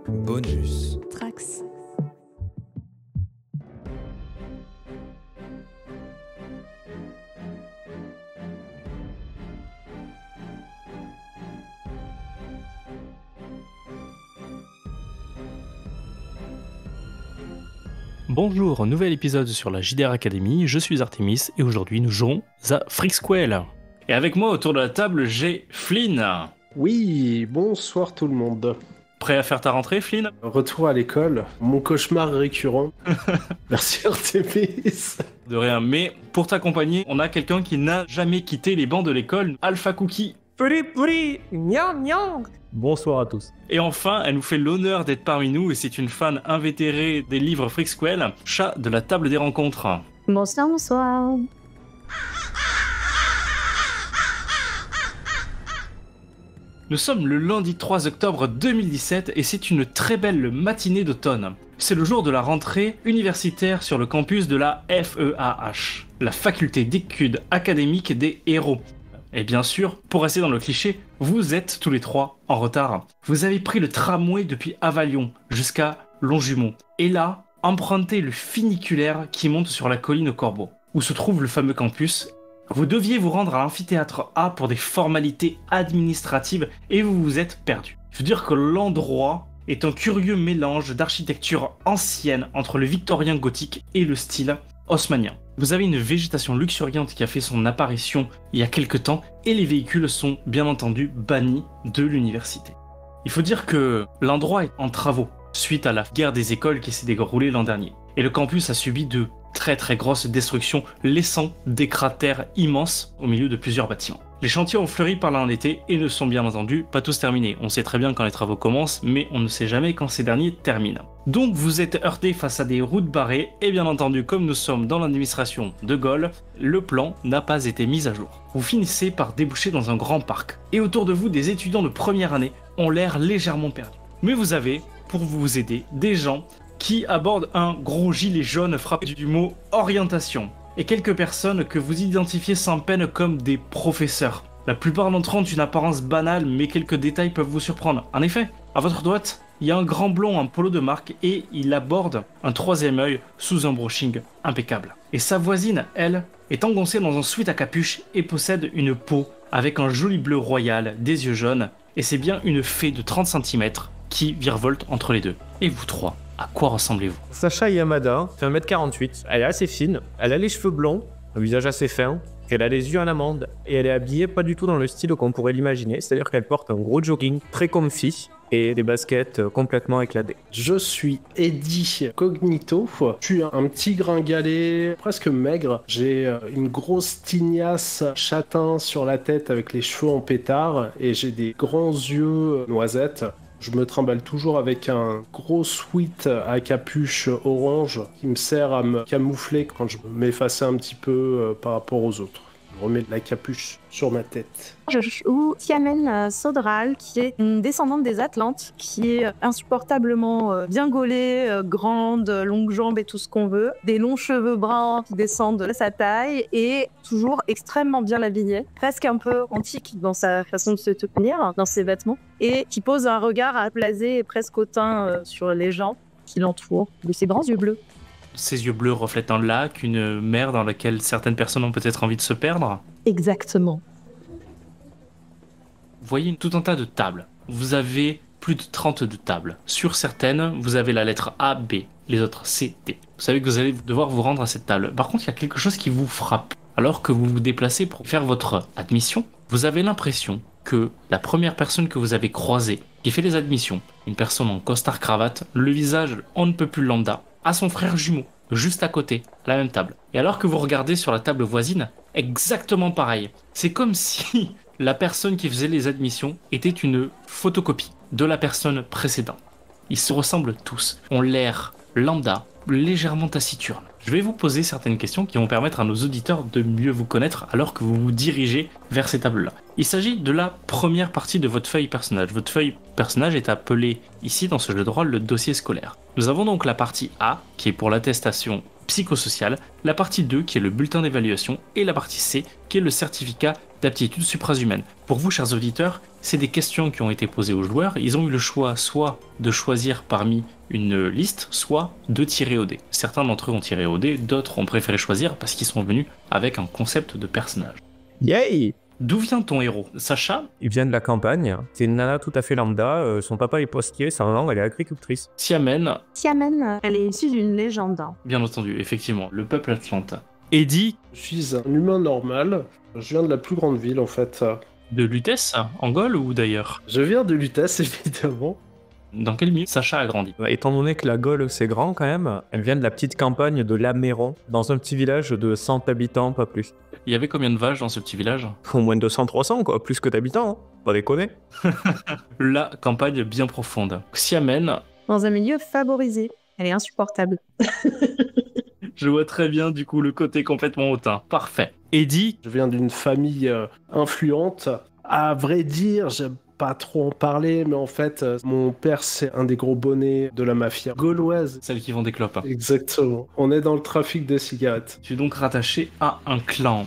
Bonus. Trax. Bonjour, nouvel épisode sur la JDR Academy, je suis Artemis et aujourd'hui nous jouons à Freaksquell. Et avec moi autour de la table, j'ai Flynn. Oui, bonsoir tout le monde. Prêt à faire ta rentrée, Flynn? Retour à l'école, mon cauchemar récurrent. Merci Artemis. De rien, mais pour t'accompagner, on a quelqu'un qui n'a jamais quitté les bancs de l'école, Alpha Cookie. Puri, nyang, nyang. Bonsoir à tous. Et enfin, elle nous fait l'honneur d'être parmi nous et c'est une fan invétérée des livres Freaksquell, Chat de la table des rencontres. Bonsoir. Nous sommes le lundi 3 octobre 2017 et c'est une très belle matinée d'automne. C'est le jour de la rentrée universitaire sur le campus de la FEAH, la faculté d'études académiques des héros. Et bien sûr, pour rester dans le cliché, vous êtes tous les trois en retard. Vous avez pris le tramway depuis Avalion jusqu'à Longjumeau. Et là, empruntez le funiculaire qui monte sur la colline au Corbeau, où se trouve le fameux campus. Vous deviez vous rendre à l'amphithéâtre A pour des formalités administratives et vous vous êtes perdu. Il faut dire que l'endroit est un curieux mélange d'architecture ancienne entre le victorien gothique et le style haussmannien. Vous avez une végétation luxuriante qui a fait son apparition il y a quelques temps et les véhicules sont bien entendu bannis de l'université. Il faut dire que l'endroit est en travaux suite à la guerre des écoles qui s'est déroulée l'an dernier. Et le campus a subi de très grosses destructions, laissant des cratères immenses au milieu de plusieurs bâtiments. Les chantiers ont fleuri par là en été et ne sont bien entendu pas tous terminés. On sait très bien quand les travaux commencent, mais on ne sait jamais quand ces derniers terminent. Donc vous êtes heurté face à des routes barrées et bien entendu, comme nous sommes dans l'administration de Gaulle, le plan n'a pas été mis à jour. Vous finissez par déboucher dans un grand parc et autour de vous, des étudiants de première année ont l'air légèrement perdus. Mais vous avez, pour vous aider, des gens qui aborde un gros gilet jaune frappé du mot orientation, et quelques personnes que vous identifiez sans peine comme des professeurs. La plupart d'entre eux ont une apparence banale, mais quelques détails peuvent vous surprendre. En effet, à votre droite, il y a un grand blond en polo de marque et il aborde un troisième œil sous un brushing impeccable. Et sa voisine, elle, est engoncée dans un sweat à capuche et possède une peau avec un joli bleu royal, des yeux jaunes, et c'est bien une fée de 30 cm qui virevolte entre les deux. Et vous trois, à quoi ressemblez-vous? Sacha Yamada fait 1m48, elle est assez fine, elle a les cheveux blonds, un visage assez fin, elle a les yeux en amande et elle est habillée pas du tout dans le style qu'on pourrait l'imaginer, c'est-à-dire qu'elle porte un gros jogging très comfy et des baskets complètement éclatées. Je suis Eddie Cognito, je suis un petit gringalet presque maigre, j'ai une grosse tignasse châtain sur la tête avec les cheveux en pétard et j'ai des grands yeux noisettes. Je me trimballe toujours avec un gros sweat à capuche orange qui me sert à me camoufler quand je m'efface un petit peu par rapport aux autres. Je remets de la capuche sur ma tête. Je joue Tiamen Sodral, qui est une descendante des Atlantes, qui est insupportablement bien gaulée, grande, longues jambes et tout ce qu'on veut, des longs cheveux bruns qui descendent de sa taille et toujours extrêmement bien habillée, presque un peu antique dans sa façon de se tenir, dans ses vêtements, et qui pose un regard blasé et presque hautain sur les gens qui l'entourent, de ses grands yeux bleus. Ces yeux bleus reflètent un lac, une mer dans laquelle certaines personnes ont peut-être envie de se perdre. Exactement. Vous voyez tout un tas de tables. Vous avez plus de 30 de tables. Sur certaines, vous avez la lettre A, B, les autres C, D. Vous savez que vous allez devoir vous rendre à cette table. Par contre, il y a quelque chose qui vous frappe. Alors que vous vous déplacez pour faire votre admission, vous avez l'impression que la première personne que vous avez croisée, qui fait les admissions, une personne en costard-cravate, le visage on ne peut plus lambda, a son frère jumeau, juste à côté, à la même table. Et alors que vous regardez sur la table voisine, exactement pareil. C'est comme si la personne qui faisait les admissions était une photocopie de la personne précédente. Ils se ressemblent tous, ont l'air lambda, légèrement taciturne. Je vais vous poser certaines questions qui vont permettre à nos auditeurs de mieux vous connaître alors que vous vous dirigez vers ces tables-là. Il s'agit de la première partie de votre feuille personnage. Votre feuille personnage est appelée ici dans ce jeu de rôle le dossier scolaire. Nous avons donc la partie A qui est pour l'attestation psychosociale, la partie 2 qui est le bulletin d'évaluation et la partie C qui est le certificat d'aptitude suprahumaine. Pour vous, chers auditeurs, C'est des questions qui ont été posées aux joueurs. Ils ont eu le choix soit de choisir parmi une liste, soit de tirer au dé. Certains d'entre eux ont tiré au dé, d'autres ont préféré choisir parce qu'ils sont venus avec un concept de personnage. Yay! D'où vient ton héros? Sacha? Il vient de la campagne, c'est une nana tout à fait lambda, son papa est postier, sa maman elle est agricultrice. Siamen, Tiamen, elle est issue d'une légende. bien entendu, effectivement, le peuple Atlanta. Eddie, Je suis un humain normal. Je viens de la plus grande ville en fait. de Lutèce, en Gaule ou d'ailleurs? Je viens de Lutèce évidemment. Dans quel milieu Sacha a grandi? Étant donné que la Gaule c'est grand quand même, elle vient de la petite campagne de Laméron, dans un petit village de 100 habitants, pas plus. Il y avait combien de vaches dans ce petit village? Au moins 200-300 quoi, plus que d'habitants, hein. Pas déconner. La campagne bien profonde. Siamen, Dans un milieu favorisé. Elle est insupportable. je vois très bien du coup le côté complètement hautain. Parfait. Eddie, Je viens d'une famille influente. À vrai dire, j'aime pas trop en parler, mais en fait, mon père, c'est un des gros bonnets de la mafia gauloise. celle qui vend des clopes. Exactement. On est dans le trafic de cigarettes. Tu es donc rattaché à un clan.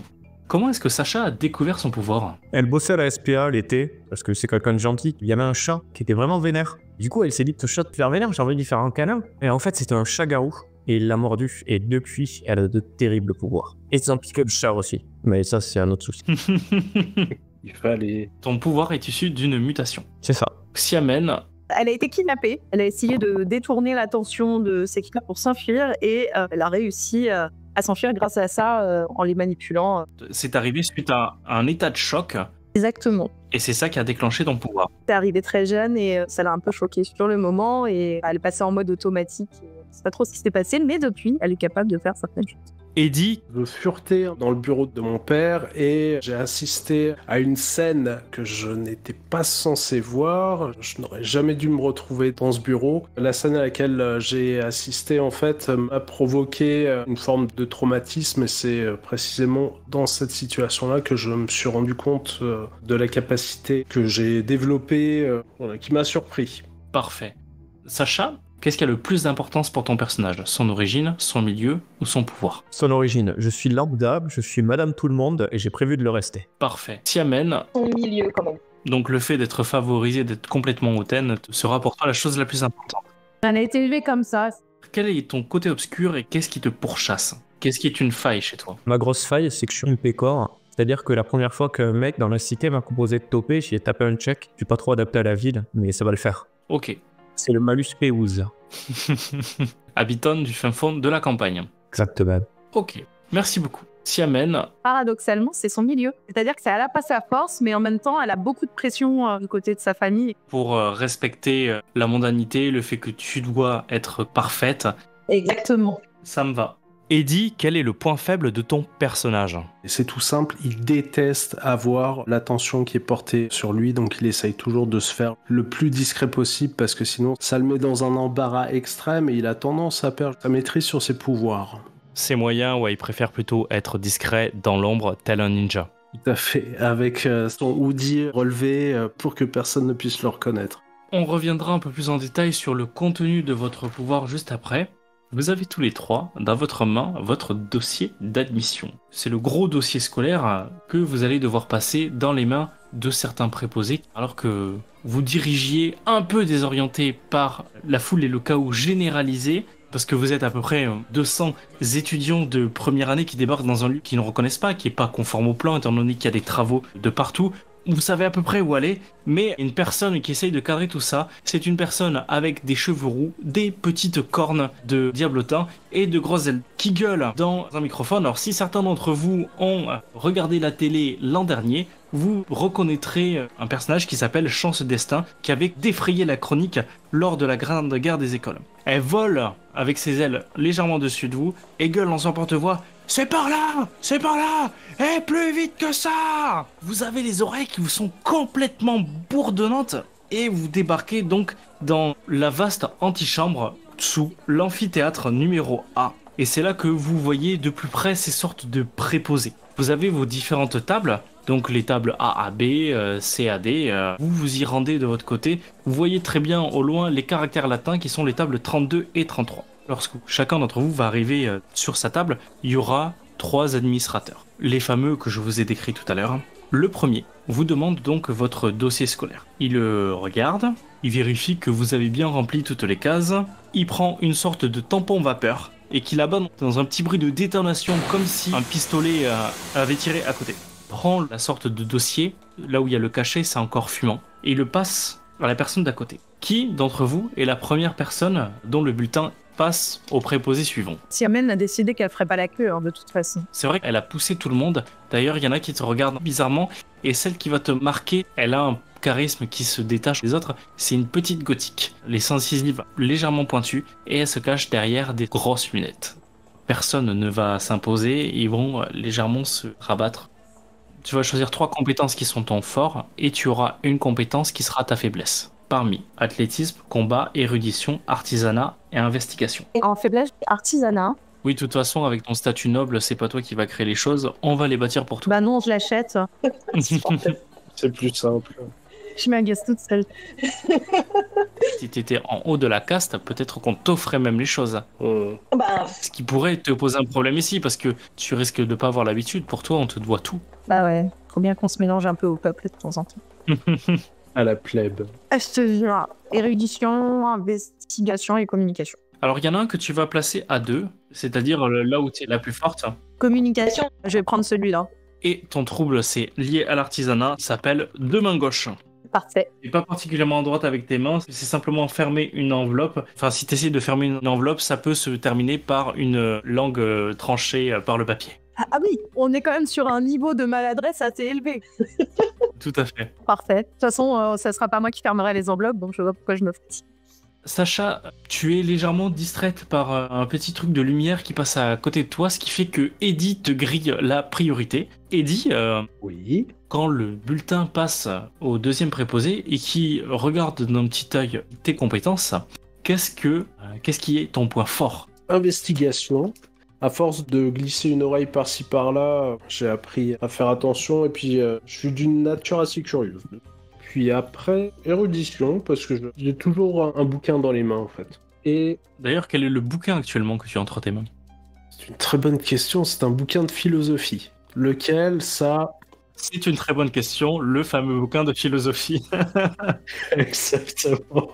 Comment est-ce que Sacha a découvert son pouvoir? Elle bossait à la SPA l'été, parce que c'est quelqu'un de gentil. Il y avait un chat qui était vraiment vénère. Du coup, elle s'est dit, ce chat te faire vénère, j'ai envie de lui faire un câlin. Et en fait, c'était un chat-garou. Et il l'a mordu. Et depuis, elle a de terribles pouvoirs. Et c'est un pique-up chat aussi. Mais ça, c'est un autre souci. Il fallait... Ton pouvoir est issu d'une mutation. C'est ça. Siamen, Elle a été kidnappée. Elle a essayé de détourner l'attention de ses kidnappeurs pour s'enfuir et elle a réussi à s'enfuir grâce à ça en les manipulant. c'est arrivé suite à un état de choc. Exactement. Et c'est ça qui a déclenché ton pouvoir. C'est arrivé très jeune et ça l'a un peu choquée sur le moment et elle est passée en mode automatique. Je sais pas trop ce qui s'est passé, mais depuis, elle est capable de faire certaines choses. Eddie, Je furetais dans le bureau de mon père et j'ai assisté à une scène que je n'étais pas censé voir. Je n'aurais jamais dû me retrouver dans ce bureau. La scène à laquelle j'ai assisté, en fait, m'a provoqué une forme de traumatisme et c'est précisément dans cette situation-là que je me suis rendu compte de la capacité que j'ai développée, voilà, qui m'a surpris. parfait. Sacha, qu'est-ce qui a le plus d'importance pour ton personnage? Son origine, son milieu ou son pouvoir? Son origine, je suis lambda, je suis madame tout le monde et j'ai prévu de le rester. Parfait. Siamen, Son milieu, quand même. donc le fait d'être favorisé, d'être complètement hautaine, sera pour toi la chose la plus importante. Elle a été élevée comme ça. Quel est ton côté obscur et qu'est-ce qui te pourchasse? Qu'est-ce qui est une faille chez toi? Ma grosse faille, c'est que je suis une pécore. C'est-à-dire que la première fois qu'un mec dans la cité m'a proposé de toper, j'y ai tapé un check. Je suis pas trop adapté à la ville, mais ça va le faire. Ok. C'est le malus Péouz. Habitant du fin fond de la campagne. Exactement. Ok. Merci beaucoup. Siamen, Paradoxalement, c'est son milieu. C'est-à-dire que ça n'a pas sa force, mais en même temps, elle a beaucoup de pression du côté de sa famille. pour respecter la mondanité, le fait que tu dois être parfaite, Exactement. ça me va. Eddie, quel est le point faible de ton personnage? Et c'est tout simple, il déteste avoir l'attention qui est portée sur lui, donc il essaye toujours de se faire le plus discret possible parce que sinon ça le met dans un embarras extrême et il a tendance à perdre sa maîtrise sur ses pouvoirs. Ses moyens, ouais, il préfère plutôt être discret dans l'ombre, tel un ninja. Tout à fait, avec son hoodie relevé pour que personne ne puisse le reconnaître. On reviendra un peu plus en détail sur le contenu de votre pouvoir juste après. Vous avez tous les trois dans votre main votre dossier d'admission. C'est le gros dossier scolaire que vous allez devoir passer dans les mains de certains préposés alors que vous dirigiez un peu désorienté par la foule et le chaos généralisé parce que vous êtes à peu près 200 étudiants de première année qui débarquent dans un lieu qu'ils ne reconnaissent pas, qui n'est pas conforme au plan étant donné qu'il y a des travaux de partout. Vous savez à peu près où aller, mais une personne qui essaye de cadrer tout ça, c'est une personne avec des cheveux roux, des petites cornes de diablotin et de grosses ailes qui gueule dans un microphone. Alors si certains d'entre vous ont regardé la télé l'an dernier, vous reconnaîtrez un personnage qui s'appelle Chance Destin, qui avait défrayé la chronique lors de la Grande Guerre des écoles. Elle vole avec ses ailes légèrement dessus de vous et gueule dans son porte-voix. C'est par là! C'est par là! Eh, plus vite que ça! Vous avez les oreilles qui vous sont complètement bourdonnantes et vous débarquez donc dans la vaste antichambre sous l'amphithéâtre numéro A. Et c'est là que vous voyez de plus près ces sortes de préposés. Vous avez vos différentes tables, donc les tables A à B, C à D. Vous vous y rendez de votre côté. Vous voyez très bien au loin les caractères latins qui sont les tables 32 et 33. Lorsque chacun d'entre vous va arriver sur sa table, il y aura 3 administrateurs. Les fameux que je vous ai décrits tout à l'heure. Le premier vous demande donc votre dossier scolaire. Il le regarde, il vérifie que vous avez bien rempli toutes les cases, il prend une sorte de tampon vapeur et qu'il abat dans un petit bruit de détonation comme si un pistolet avait tiré à côté. Il prend la sorte de dossier, là où il y a le cachet, c'est encore fumant, et il le passe à la personne d'à côté. Qui d'entre vous est la première personne dont le bulletin passe au préposé suivant? Siamène a décidé qu'elle ferait pas la queue, de toute façon. C'est vrai qu'elle a poussé tout le monde. D'ailleurs, il y en a qui te regardent bizarrement. Et celle qui va te marquer, elle a un charisme qui se détache des autres. C'est une petite gothique. Les incisives légèrement pointues. Et elle se cache derrière des grosses lunettes. Personne ne va s'imposer. Ils vont légèrement se rabattre. Tu vas choisir 3 compétences qui sont ton fort. Et tu auras une compétence qui sera ta faiblesse. Parmi athlétisme, combat, érudition, artisanat et investigation. En faiblesse, artisanat. Oui, de toute façon, avec ton statut noble, c'est pas toi qui va créer les choses, on va les bâtir pour toi. Bah non, je l'achète. C'est plus simple. Je m'agace toute seule. Si t'étais en haut de la caste, peut-être qu'on t'offrait même les choses. Bah, Ce qui pourrait te poser un problème ici, parce que tu risques de pas avoir l'habitude. Pour toi, on te doit tout. Bah ouais, faut bien qu'on se mélange un peu au peuple de temps en temps. À la plèbe. Je te jure, érudition, investigation et communication. Alors, il y en a un que tu vas placer à 2, c'est-à-dire là où tu es la plus forte. Communication, je vais prendre celui-là. Et ton trouble, c'est lié à l'artisanat, s'appelle deux mains gauches. Parfait. Et pas particulièrement en droite avec tes mains, c'est simplement fermer une enveloppe. Enfin, si tu essaies de fermer une enveloppe, ça peut se terminer par une langue tranchée par le papier. Ah oui, on est quand même sur un niveau de maladresse assez élevé. Tout à fait. Parfait. De toute façon, ça sera pas moi qui fermerai les enveloppes, donc je vois pourquoi je me fous. Sacha, tu es légèrement distraite par un petit truc de lumière qui passe à côté de toi, ce qui fait que Eddie te grille la priorité. Eddie, Oui. quand le bulletin passe au deuxième préposé et qui regarde d'un petit œil tes compétences, qu'est-ce qui est ton point fort? Investigation. À force de glisser une oreille par-ci par-là, j'ai appris à faire attention et puis je suis d'une nature assez curieuse. Puis après, érudition, parce que j'ai toujours un bouquin dans les mains en fait. Et D'ailleurs, quel est le bouquin actuellement que tu as entre tes mains? c'est une très bonne question, c'est un bouquin de philosophie. Lequel ça... C'est une très bonne question, le fameux bouquin de philosophie. Exactement.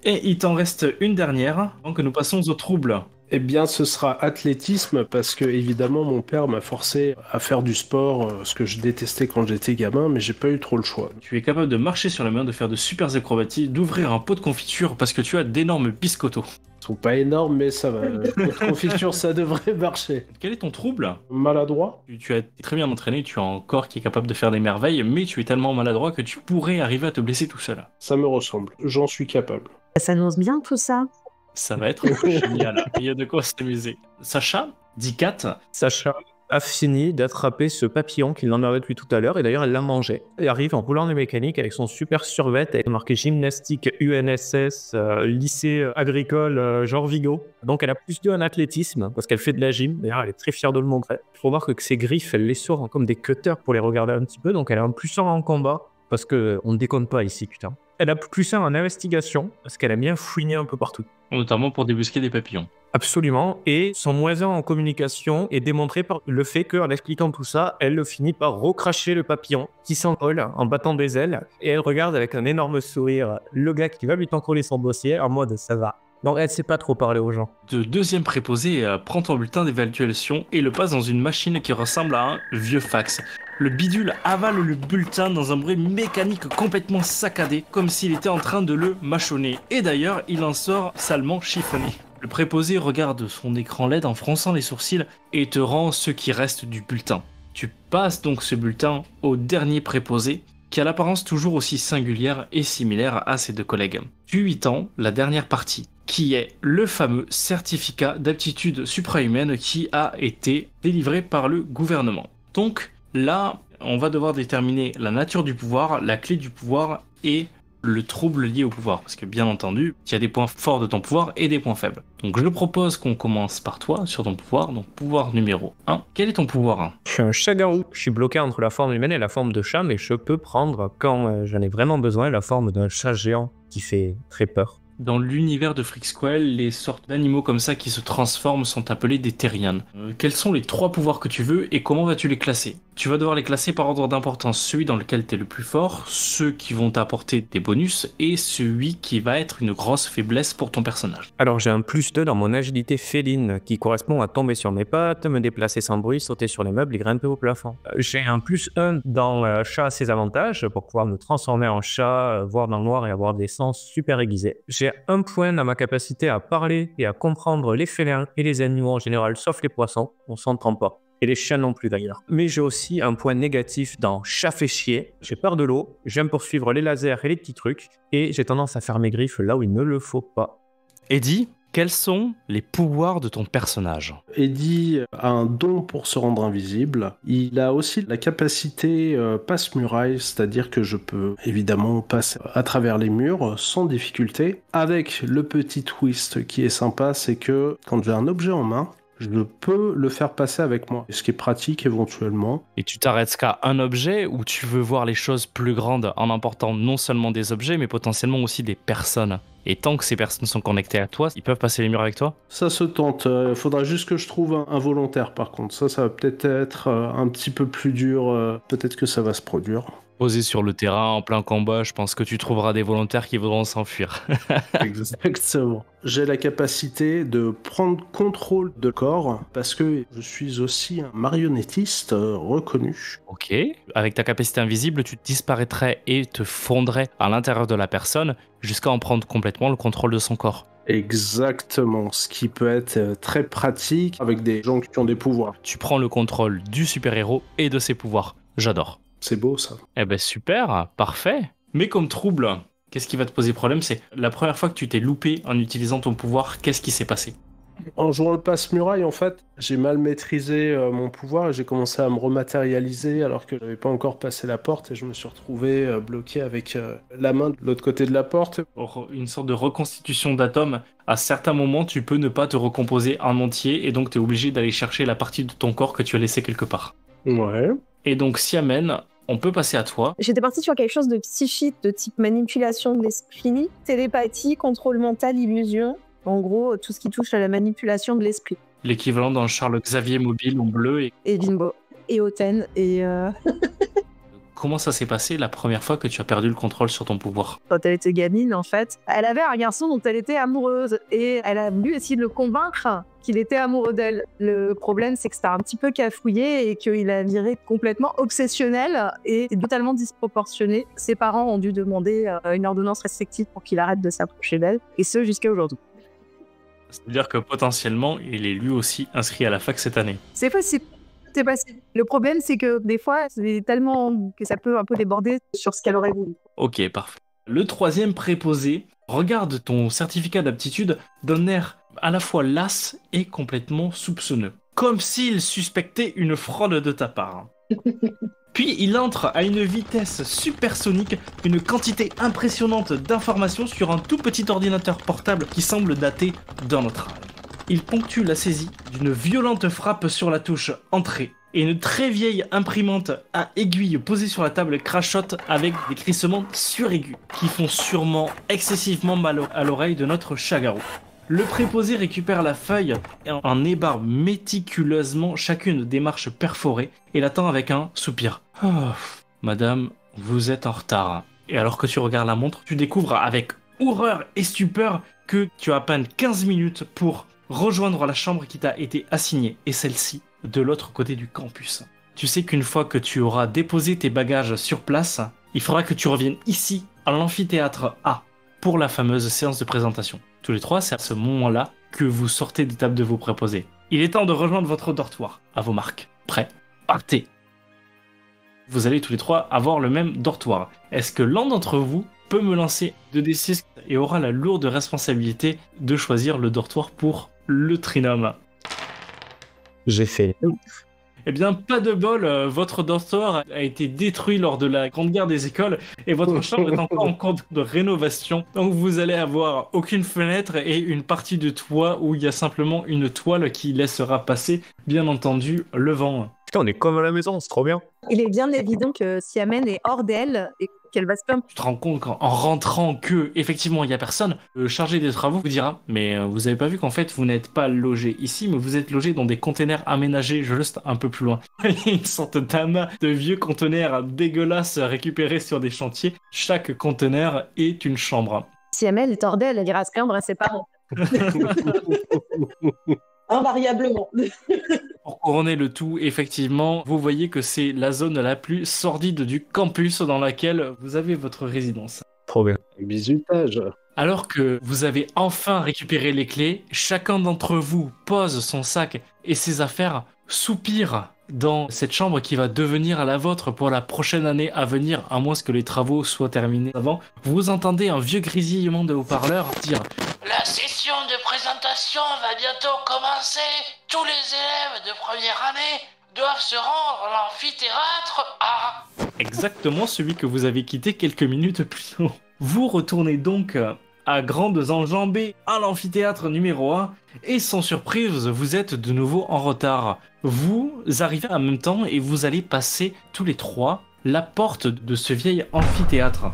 Et il t'en reste une dernière, avant que nous passions au trouble. Eh bien, ce sera athlétisme parce que, évidemment, mon père m'a forcé à faire du sport, ce que je détestais quand j'étais gamin, mais j'ai pas eu trop le choix. Tu es capable de marcher sur la main, de faire de super acrobaties, d'ouvrir un pot de confiture parce que tu as d'énormes biscottos. Ils sont pas énormes, mais ça va. Votre confiture, ça devrait marcher. Quel est ton trouble? Maladroit? Tu as été très bien entraîné, tu as un corps qui est capable de faire des merveilles, mais tu es tellement maladroit que tu pourrais arriver à te blesser tout seul. Ça me ressemble. J'en suis capable. Ça n'ose bien tout ça. Ça va être génial. Il y a de quoi s'amuser. Sacha, Dicat, Sacha a fini d'attraper ce papillon qu'il en avait depuis tout à l'heure, et d'ailleurs elle l'a mangé. Elle arrive en roulant les mécaniques avec son super survêt avec marqué gymnastique UNSS, lycée agricole Jean Vigo. Donc elle a plus de en athlétisme parce qu'elle fait de la gym. D'ailleurs elle est très fière de le montrer. Il faut voir que ses griffes, elle les sort comme des cutters pour les regarder un petit peu. Donc elle a un plus 1 en combat parce qu'on ne déconne pas ici, putain. Elle a plus 1 en investigation parce qu'elle aime bien fouiner un peu partout. notamment pour débusquer des papillons. Absolument, et son moins 1 en communication est démontré par le fait qu'en expliquant tout ça, elle finit par recracher le papillon qui s'envole en battant des ailes, et elle regarde avec un énorme sourire le gars qui va lui t'encoller son dossier en mode ça va. Donc elle sait pas trop parler aux gens. Le deuxième préposé prend ton bulletin d'évaluation et le passe dans une machine qui ressemble à un vieux fax. Le bidule avale le bulletin dans un bruit mécanique complètement saccadé, comme s'il était en train de le mâchonner. Et d'ailleurs, il en sort salement chiffonné. Le préposé regarde son écran LED en fronçant les sourcils et te rend ce qui reste du bulletin. Tu passes donc ce bulletin au dernier préposé, qui a l'apparence toujours aussi singulière et similaire à ses deux collègues. Tu lui tends la dernière partie, qui est le fameux certificat d'aptitude suprahumaine qui a été délivré par le gouvernement. Donc là, on va devoir déterminer la nature du pouvoir, la clé du pouvoir et le trouble lié au pouvoir. Parce que bien entendu, il y a des points forts de ton pouvoir et des points faibles. Donc je propose qu'on commence par toi sur ton pouvoir. Donc pouvoir numéro 1. Quel est ton pouvoir? Je suis un chat-garou. Je suis bloqué entre la forme humaine et la forme de chat, mais je peux prendre, quand j'en ai vraiment besoin, la forme d'un chat géant qui fait très peur. Dans l'univers de Frixquel, les sortes d'animaux comme ça qui se transforment sont appelés des Terrians. Quels sont les 3 pouvoirs que tu veux et comment vas-tu les classer? Tu vas devoir les classer par ordre d'importance, celui dans lequel tu es le plus fort, ceux qui vont t'apporter des bonus et celui qui va être une grosse faiblesse pour ton personnage. Alors j'ai un +2 dans mon agilité féline qui correspond à tomber sur mes pattes, me déplacer sans bruit, sauter sur les meubles et grimper au plafond. J'ai un +1 dans chat à ses avantages pour pouvoir me transformer en chat, voir dans le noir et avoir des sens super aiguisés. J'ai 1 point dans ma capacité à parler et à comprendre les félins et les animaux en général, sauf les poissons, on s'entend pas. Et les chiens non plus d'ailleurs. Mais j'ai aussi un point négatif dans chat fait chier. J'ai peur de l'eau, j'aime poursuivre les lasers et les petits trucs, et j'ai tendance à faire mes griffes là où il ne le faut pas. Eddie, quels sont les pouvoirs de ton personnage? Eddie a un don pour se rendre invisible. Il a aussi la capacité passe-muraille, c'est-à-dire que je peux évidemment passer à travers les murs sans difficulté. Avec le petit twist qui est sympa, c'est que quand j'ai un objet en main, je peux le faire passer avec moi, ce qui est pratique éventuellement. Et tu t'arrêtes qu'à un objet ou tu veux voir les choses plus grandes en important non seulement des objets mais potentiellement aussi des personnes? Et tant que ces personnes sont connectées à toi, ils peuvent passer les murs avec toi? Ça se tente. Il faudra juste que je trouve un volontaire par contre. Ça va peut-être être un petit peu plus dur. Peut-être que ça va se produire. Posé sur le terrain, en plein combat, je pense que tu trouveras des volontaires qui voudront s'enfuir. Exactement. J'ai la capacité de prendre contrôle de corps parce que je suis aussi un marionnettiste reconnu. Ok. Avec ta capacité invisible, tu disparaîtrais et te fondrais à l'intérieur de la personne jusqu'à en prendre complètement le contrôle de son corps. Exactement, ce qui peut être très pratique avec des gens qui ont des pouvoirs. Tu prends le contrôle du super-héros et de ses pouvoirs. J'adore. C'est beau ça. Eh ben super, parfait. Mais comme trouble, qu'est-ce qui va te poser problème? C'est la première fois que tu t'es loupé en utilisant ton pouvoir, qu'est-ce qui s'est passé? En jouant le passe-muraille, en fait, j'ai mal maîtrisé mon pouvoir et j'ai commencé à me rematérialiser alors que je n'avais pas encore passé la porte et je me suis retrouvé bloqué avec la main de l'autre côté de la porte. Une sorte de reconstitution d'atomes. À certains moments, tu peux ne pas te recomposer en entier et donc tu es obligé d'aller chercher la partie de ton corps que tu as laissé quelque part. Ouais. Et donc, Siamen, on peut passer à toi. J'étais partie sur quelque chose de psychique, de type manipulation de l'esprit, télépathie, contrôle mental, illusion. En gros, tout ce qui touche à la manipulation de l'esprit. L'équivalent d'un Charles Xavier mobile en bleu. Et Bimbo. Et Oten. Et Comment ça s'est passé la première fois que tu as perdu le contrôle sur ton pouvoir? quand elle était gamine, en fait, elle avait un garçon dont elle était amoureuse. Et elle a voulu essayer de le convaincre qu'il était amoureux d'elle. Le problème, c'est que c'était un petit peu cafouillé et qu'il a viré complètement obsessionnel et totalement disproportionné. Ses parents ont dû demander une ordonnance restrictive pour qu'il arrête de s'approcher d'elle. Et ce, jusqu'à aujourd'hui. C'est-à-dire que potentiellement, il est lui aussi inscrit à la fac cette année. C'est possible. C'est possible. Le problème, c'est que des fois, c'est tellement que ça peut un peu déborder sur ce qu'elle aurait voulu. Ok, parfait. Le troisième préposé regarde ton certificat d'aptitude d'un air à la fois las et complètement soupçonneux. Comme s'il suspectait une fraude de ta part. Puis il entre à une vitesse supersonique une quantité impressionnante d'informations sur un tout petit ordinateur portable qui semble dater d'un autre âge. Il ponctue la saisie d'une violente frappe sur la touche entrée et une très vieille imprimante à aiguille posée sur la table crachote avec des crissements suraigus qui font sûrement excessivement mal à l'oreille de notre Chagarou. Le préposé récupère la feuille et en ébarbe méticuleusement chacune des marches perforées et l'attend avec un soupir. Oh, madame, vous êtes en retard. Et alors que tu regardes la montre, tu découvres avec horreur et stupeur que tu as à peine 15 minutes pour rejoindre la chambre qui t'a été assignée, et celle-ci de l'autre côté du campus. Tu sais qu'une fois que tu auras déposé tes bagages sur place, il faudra que tu reviennes ici, à l'amphithéâtre A, pour la fameuse séance de présentation. Tous les trois, c'est à ce moment-là que vous sortez des tables de vos préposés. Il est temps de rejoindre votre dortoir. À vos marques. Prêt? Partez! Vous allez tous les trois avoir le même dortoir. Est-ce que l'un d'entre vous peut me lancer 2d6 et aura la lourde responsabilité de choisir le dortoir pour le trinôme? J'ai fait. Eh bien, pas de bol, votre dortoir a été détruit lors de la Grande Guerre des écoles et votre chambre est encore en cours de rénovation. Donc vous allez avoir aucune fenêtre et une partie de toit où il y a simplement une toile qui laissera passer, bien entendu, le vent. Putain, on est comme à la maison, c'est trop bien. Il est bien évident que Siamen est hors d'elle et qu'elle va se plaindre. Tu te rends compte qu'en rentrant que effectivement il y a personne, le chargé des travaux vous dira mais vous avez pas vu qu'en fait vous n'êtes pas logé ici mais vous êtes logé dans des containers aménagés juste un peu plus loin. Une sorte d'amas de vieux conteneurs dégueulasses récupérés sur des chantiers. Chaque conteneur est une chambre. Siamen est hors d'elle, elle ira se plaindre à ses parents. Invariablement. Pour couronner le tout, effectivement, vous voyez que c'est la zone la plus sordide du campus dans laquelle vous avez votre résidence. Trop bien. Bisutage. Alors que vous avez enfin récupéré les clés, chacun d'entre vous pose son sac et ses affaires, soupire dans cette chambre qui va devenir la vôtre pour la prochaine année à venir, à moins que les travaux soient terminés avant. Vous entendez un vieux grésillement de haut-parleur dire « La session de présentation va bientôt commencer. Tous les élèves de première année doivent se rendre à l'amphithéâtre à... » Exactement celui que vous avez quitté quelques minutes plus tôt. Vous retournez donc à grandes enjambées à l'amphithéâtre numéro 1 et sans surprise, vous êtes de nouveau en retard. Vous arrivez en même temps et vous allez passer tous les trois la porte de ce vieil amphithéâtre.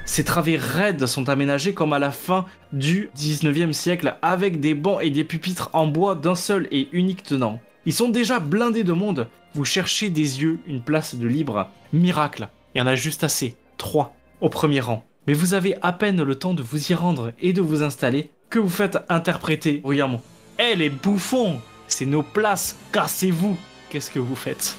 Ces travées raides sont aménagées comme à la fin du 19e siècle avec des bancs et des pupitres en bois d'un seul et unique tenant. Ils sont déjà blindés de monde. Vous cherchez des yeux une place de libre. Miracle, il y en a juste assez. 3 au premier rang. Mais vous avez à peine le temps de vous y rendre et de vous installer que vous faites interpréter bruyamment. Eh les bouffons, c'est nos places, cassez-vous. Qu'est-ce que vous faites?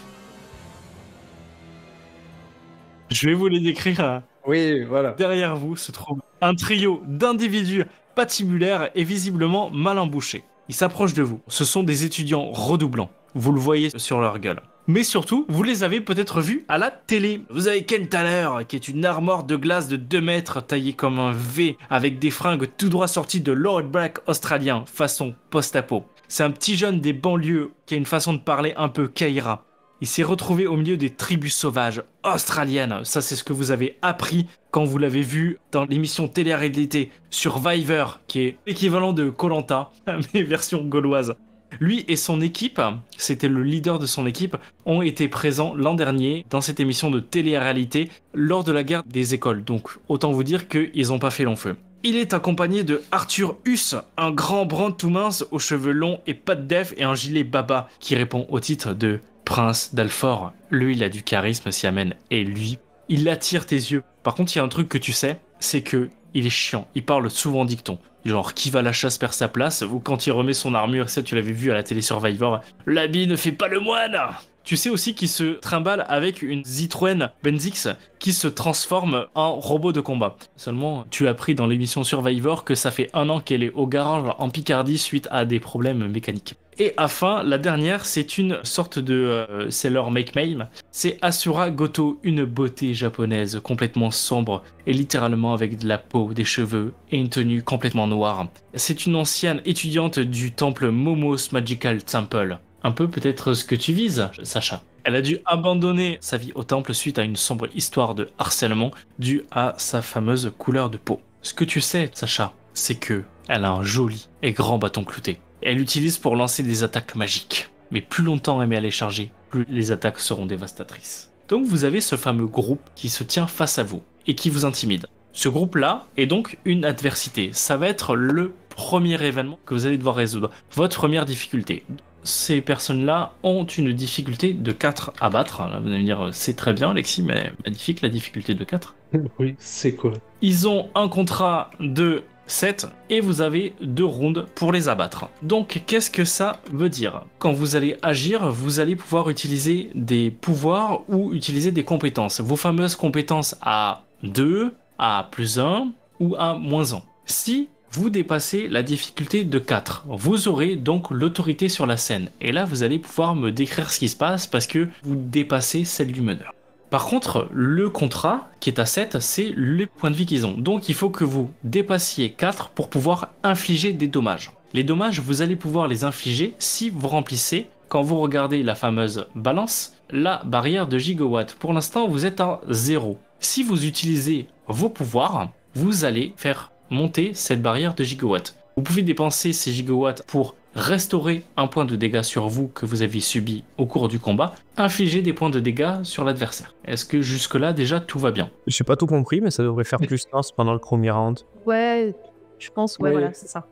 Je vais vous les décrire. Oui, voilà. Derrière vous se trouve un trio d'individus patibulaires et visiblement mal embouchés. Ils s'approchent de vous. Ce sont des étudiants redoublants. Vous le voyez sur leur gueule. Mais surtout, vous les avez peut-être vus à la télé. Vous avez Ken Thaler, qui est une armoire de glace de 2 mètres taillée comme un V, avec des fringues tout droit sorties de Lord Black australien, façon post-apo. C'est un petit jeune des banlieues qui a une façon de parler un peu Kaira. Il s'est retrouvé au milieu des tribus sauvages australiennes. Ça, c'est ce que vous avez appris quand vous l'avez vu dans l'émission télé-réalité Survivor, qui est l'équivalent de Koh-Lanta, mais version gauloise. Lui et son équipe, c'était le leader de son équipe, ont été présents l'an dernier dans cette émission de télé-réalité lors de la guerre des écoles. Donc, autant vous dire qu'ils n'ont pas fait long feu. Il est accompagné de Arthur Huss, un grand brun tout mince aux cheveux longs et pas de def et un gilet baba qui répond au titre de Prince d'Alfort. Lui, il a du charisme, Siamen, et lui, il attire tes yeux. Par contre, il y a un truc que tu sais, c'est que il est chiant. Il parle souvent dicton. Genre, qui va à la chasse perd sa place, ou quand il remet son armure, ça tu l'avais vu à la télé Survivor, l'habit ne fait pas le moine. Tu sais aussi qu'il se trimballe avec une Citroën Benzix qui se transforme en robot de combat. Seulement, tu as appris dans l'émission Survivor que ça fait 1 an qu'elle est au garage en Picardie suite à des problèmes mécaniques. Et enfin, la dernière, c'est une sorte de c'est leur make-mame. C'est Asura Goto, une beauté japonaise complètement sombre et littéralement avec de la peau, des cheveux et une tenue complètement noire. C'est une ancienne étudiante du temple Momo's Magical Temple. Un peu peut-être ce que tu vises, Sacha. Elle a dû abandonner sa vie au temple suite à une sombre histoire de harcèlement due à sa fameuse couleur de peau. Ce que tu sais, Sacha, c'est que elle a un joli et grand bâton clouté. Elle l'utilise pour lancer des attaques magiques. Mais plus longtemps elle met à les charger, plus les attaques seront dévastatrices. Donc vous avez ce fameux groupe qui se tient face à vous et qui vous intimide. Ce groupe-là est donc une adversité. Ça va être le premier événement que vous allez devoir résoudre. Votre première difficulté. Ces personnes-là ont une difficulté de 4 à battre. Là, vous allez me dire, c'est très bien, Alexis, mais magnifique la difficulté de 4. Oui, c'est quoi? Ils ont un contrat de 7 et vous avez 2 rounds pour les abattre. Donc, qu'est-ce que ça veut dire? Quand vous allez agir, vous allez pouvoir utiliser des pouvoirs ou utiliser des compétences. Vos fameuses compétences à 2, à +1 ou à -1. Si vous dépassez la difficulté de 4. Vous aurez donc l'autorité sur la scène. Et là, vous allez pouvoir me décrire ce qui se passe parce que vous dépassez celle du meneur. Par contre, le contrat qui est à 7, c'est les points de vie qu'ils ont. Donc, il faut que vous dépassiez 4 pour pouvoir infliger des dommages. Les dommages, vous allez pouvoir les infliger si vous remplissez, quand vous regardez la fameuse balance, la barrière de gigawatts. Pour l'instant, vous êtes à 0. Si vous utilisez vos pouvoirs, vous allez faire monter cette barrière de gigawatts. Vous pouvez dépenser ces gigawatts pour restaurer un point de dégâts sur vous que vous aviez subi au cours du combat, infliger des points de dégâts sur l'adversaire. Est-ce que jusque-là, déjà, tout va bien? J'ai pas tout compris, mais ça devrait faire plus sens pendant le premier round. Ouais, je pense, ouais, Ouais. voilà, c'est ça.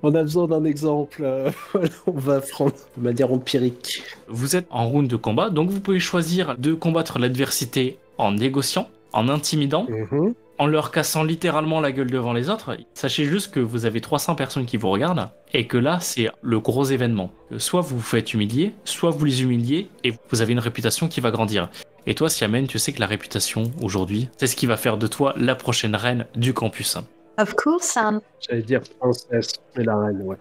On a besoin d'un exemple. Voilà, on va prendre de manière empirique. Vous êtes en round de combat, donc vous pouvez choisir de combattre l'adversité en négociant, en intimidant, en leur cassant littéralement la gueule devant les autres. Sachez juste que vous avez 300 personnes qui vous regardent et que là, c'est le gros événement. Soit vous vous faites humilier, soit vous les humiliez et vous avez une réputation qui va grandir. Et toi, Siamen, tu sais que la réputation, aujourd'hui, c'est ce qui va faire de toi la prochaine reine du campus. Of course. J'allais dire princesse, mais la reine, ouais.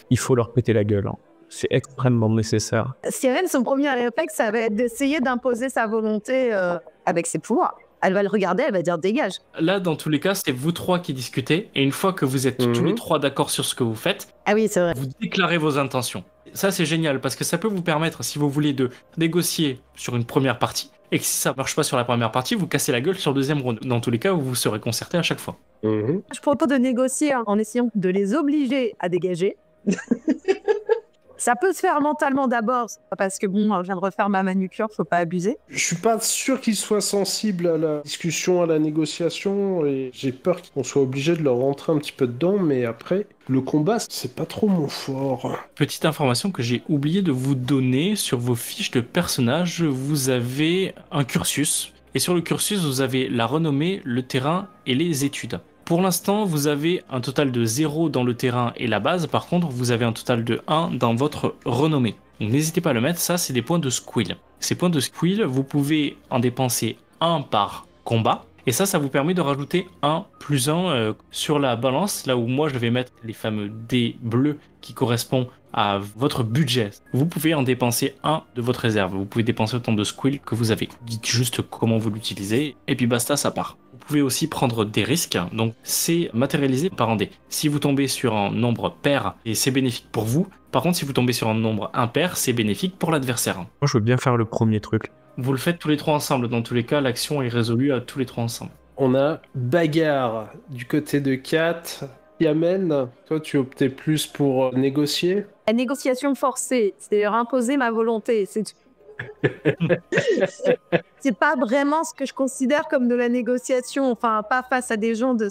Il faut leur péter la gueule. Hein. C'est extrêmement nécessaire. Sirène, son premier réflexe, ça va être d'essayer d'imposer sa volonté avec ses pouvoirs. Elle va le regarder, elle va dire dégage. Là, dans tous les cas, c'est vous trois qui discutez. Et une fois que vous êtes tous les trois d'accord sur ce que vous faites, Ah oui, c'est vrai. vous déclarez vos intentions. Ça, c'est génial parce que ça peut vous permettre, si vous voulez, de négocier sur une première partie. Et que si ça marche pas sur la première partie, vous cassez la gueule sur le deuxième round. Dans tous les cas, vous serez concerté à chaque fois. Je propose de négocier en essayant de les obliger à dégager. Ça peut se faire mentalement d'abord, parce que bon, je viens de refaire ma manucure, faut pas abuser. Je suis pas sûr qu'ils soient sensibles à la discussion, à la négociation, et j'ai peur qu'on soit obligé de leur rentrer un petit peu dedans, mais après, le combat, c'est pas trop mon fort. Petite information que j'ai oublié de vous donner sur vos fiches de personnage, vous avez un cursus. Et sur le cursus, vous avez la renommée, le terrain et les études. Pour l'instant, vous avez un total de 0 dans le terrain et la base. Par contre, vous avez un total de 1 dans votre renommée. Donc n'hésitez pas à le mettre, ça c'est des points de squill. Ces points de squill, vous pouvez en dépenser 1 par combat. Et ça vous permet de rajouter 1 plus 1 sur la balance, là où moi je vais mettre les fameux dés bleus qui correspondent à votre budget. Vous pouvez en dépenser 1 de votre réserve. Vous pouvez dépenser autant de squill que vous avez. Dites juste comment vous l'utilisez et puis basta, ça part. Vous pouvez aussi prendre des risques, donc c'est matérialisé par un dé. Si vous tombez sur un nombre pair, et c'est bénéfique pour vous. Par contre, si vous tombez sur un nombre impair, c'est bénéfique pour l'adversaire. Moi, je veux bien faire le premier truc. Vous le faites tous les trois ensemble. Dans tous les cas, l'action est résolue à tous les trois ensemble. On a bagarre du côté de Kat. Yamen, toi tu optais plus pour négocier. La négociation forcée, c'est leur imposer ma volonté. C'est pas vraiment ce que je considère comme de la négociation. Enfin, pas face à des gens de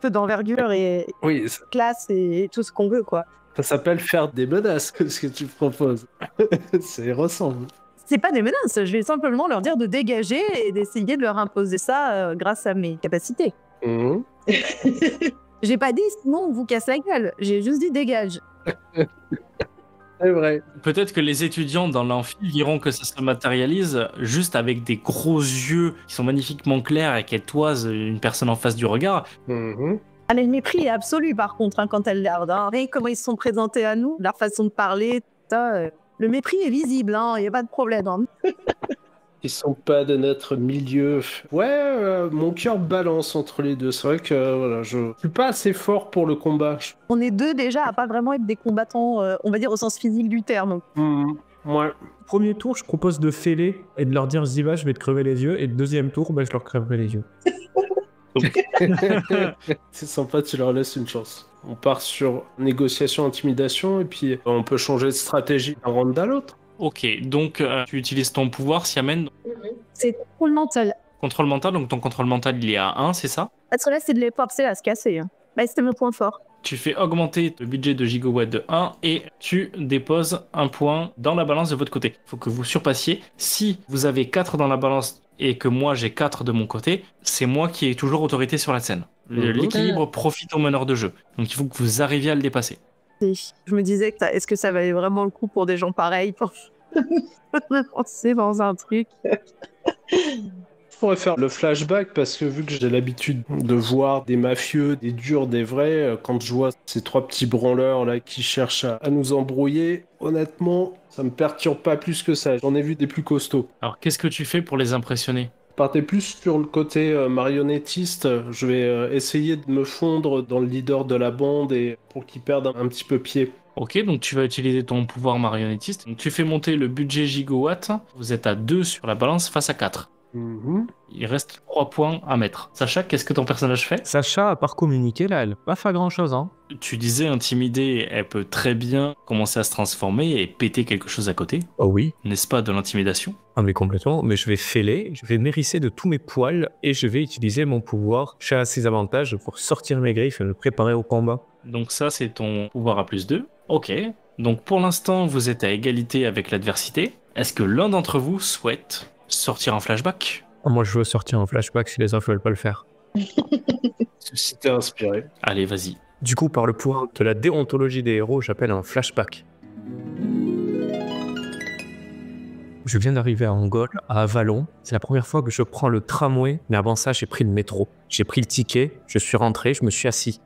peu d'envergure et Oui, classe et tout ce qu'on veut, quoi. ça s'appelle faire des menaces, ce que tu proposes. Ça y ressemble. C'est pas des menaces, je vais simplement leur dire de dégager et d'essayer de leur imposer ça grâce à mes capacités. J'ai pas dit non, on vous casse la gueule, j'ai juste dit dégage. C'est vrai. Peut-être que les étudiants dans l'amphi diront que ça se matérialise juste avec des gros yeux qui sont magnifiquement clairs et qui toisent une personne en face du regard. Ah, le mépris est absolu par contre quand elle regarde. Hein. Et comment ils se sont présentés à nous, leur façon de parler, ça, le mépris est visible, il n'y a pas de problème. Hein. Ils sont pas de notre milieu. Ouais, mon cœur balance entre les deux. C'est vrai que voilà, je suis pas assez fort pour le combat. On est deux déjà à pas vraiment être des combattants, on va dire au sens physique du terme. Ouais. Premier tour, je propose de fêler et de leur dire Ziva, je vais te crever les yeux. Et le deuxième tour, je leur crèverai les yeux. C'est sympa, tu leur laisses une chance. On part sur négociation, intimidation, et puis on peut changer de stratégie d'un round à l'autre. Ok, donc tu utilises ton pouvoir, Siamen. C'est contrôle mental. Contrôle mental, donc ton contrôle mental il est à 1, c'est ça? Parce que là, c'est de les forcer à se casser. Hein. Bah, c'était mon point fort. Tu fais augmenter le budget de gigawatt de 1 et tu déposes un point dans la balance de votre côté. Il faut que vous surpassiez. Si vous avez 4 dans la balance et que moi j'ai 4 de mon côté, c'est moi qui ai toujours autorité sur la scène. L'équilibre profite au meneur de jeu. Donc il faut que vous arriviez à le dépasser. Je me disais, est-ce que ça valait vraiment le coup pour des gens pareils pour me lancer dans un truc? Je pourrais faire le flashback parce que vu que j'ai l'habitude de voir des mafieux, des durs, des vrais, quand je vois ces trois petits branleurs là qui cherchent à nous embrouiller, honnêtement, ça me perturbe pas plus que ça. J'en ai vu des plus costauds. Alors qu'est-ce que tu fais pour les impressionner? Partez plus sur le côté marionnettiste. Je vais essayer de me fondre dans le leader de la bande et pour qu'il perde un petit peu pied. Ok, donc tu vas utiliser ton pouvoir marionnettiste. Donc tu fais monter le budget gigawatt. Vous êtes à 2 sur la balance face à 4. Mhm. Il reste 3 points à mettre. Sacha, qu'est-ce que ton personnage fait? Sacha, à part communiquer, là, elle peut pas faire grand-chose, hein. Tu disais intimider, elle peut très bien commencer à se transformer et péter quelque chose à côté. Oh oui. N'est-ce pas de l'intimidation? Ah mais complètement, mais je vais fêler, je vais m'hérisser de tous mes poils et je vais utiliser mon pouvoir. J'ai assez avantages pour sortir mes griffes et me préparer au combat. Donc ça, c'est ton pouvoir à +2. Ok. Donc pour l'instant, vous êtes à égalité avec l'adversité. Est-ce que l'un d'entre vous souhaite sortir un flashback? Ah, moi je veux sortir en flashback si les autres veulent pas le faire. Si t'es inspiré. Allez, vas-y. Du coup, par le pouvoir de la déontologie des héros, j'appelle un flashback. Je viens d'arriver à Angol, à Avalon. C'est la première fois que je prends le tramway, mais avant ça, j'ai pris le métro. J'ai pris le ticket, je suis rentré, je me suis assis.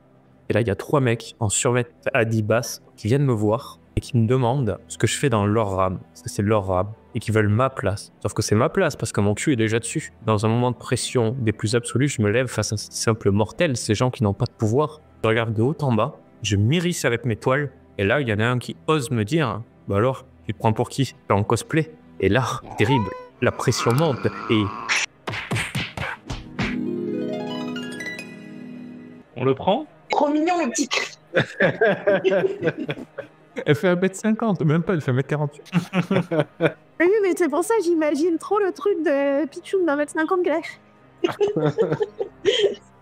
Et là, il y a 3 mecs en survêt Adidas qui viennent me voir et qui me demandent ce que je fais dans leur rame, parce que c'est leur rame, et qui veulent ma place. Sauf que c'est ma place, parce que mon cul est déjà dessus. Dans un moment de pression des plus absolus, je me lève face à ces simples mortels, ces gens qui n'ont pas de pouvoir. Je regarde de haut en bas, je m'irrisse avec mes toiles, et là, il y en a un qui ose me dire « Bah alors, tu te prends pour qui? T'es en cosplay ?» Et là, terrible, la pression monte, et On le prend? Trop mignon le petit. elle fait 1m50, même pas, elle fait 1m48. Oui, mais c'est pour ça que j'imagine trop le truc de Pichoun d'1m50 greffe.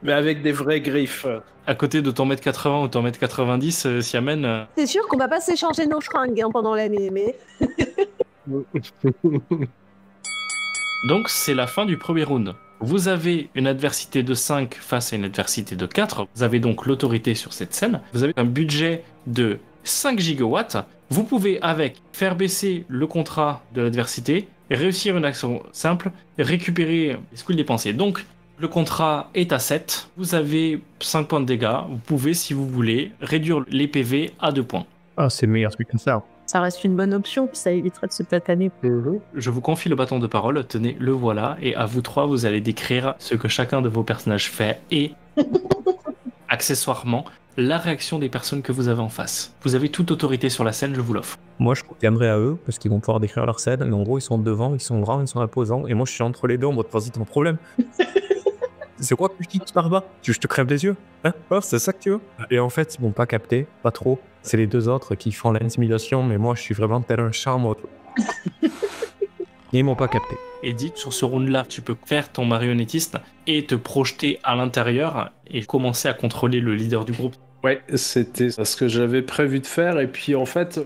Mais avec des vraies griffes. À côté de ton 1m80 ou ton 1m90, Siamen, C'est sûr qu'on va pas s'échanger nos fringues pendant l'année, mais... donc c'est la fin du premier round. Vous avez une adversité de 5 face à une adversité de 4. Vous avez donc l'autorité sur cette scène. Vous avez un budget de 5 gigawatts. Vous pouvez avec faire baisser le contrat de l'adversité, réussir une action simple, récupérer ce que vous dépensez. Donc le contrat est à 7. Vous avez 5 points de dégâts. Vous pouvez, si vous voulez, réduire les PV à 2 points. Ah, c'est le meilleur truc comme ça. Ça reste une bonne option, puis ça éviterait de se tataner. Je vous confie le bâton de parole, tenez, le voilà, et à vous 3, vous allez décrire ce que chacun de vos personnages fait et, accessoirement, la réaction des personnes que vous avez en face. Vous avez toute autorité sur la scène, je vous l'offre. Moi, je reviendrai à eux, parce qu'ils vont pouvoir décrire leur scène, mais en gros, ils sont devant, ils sont grands, ils sont imposants, et moi, je suis entre les deux en mode, vas-y, ton problème. C'est quoi que tu dis par bas? Tu veux que je te crève les yeux? Hein? Oh, c'est ça que tu veux? Et en fait, ils m'ont pas capté, pas trop. C'est les deux autres qui font l'intimidation, mais moi, je suis vraiment tel un charme. Ils m'ont pas capté. Et dit, sur ce round-là, tu peux faire ton marionnettiste et te projeter à l'intérieur et commencer à contrôler le leader du groupe. Ouais, c'était ce que j'avais prévu de faire. Et puis en fait,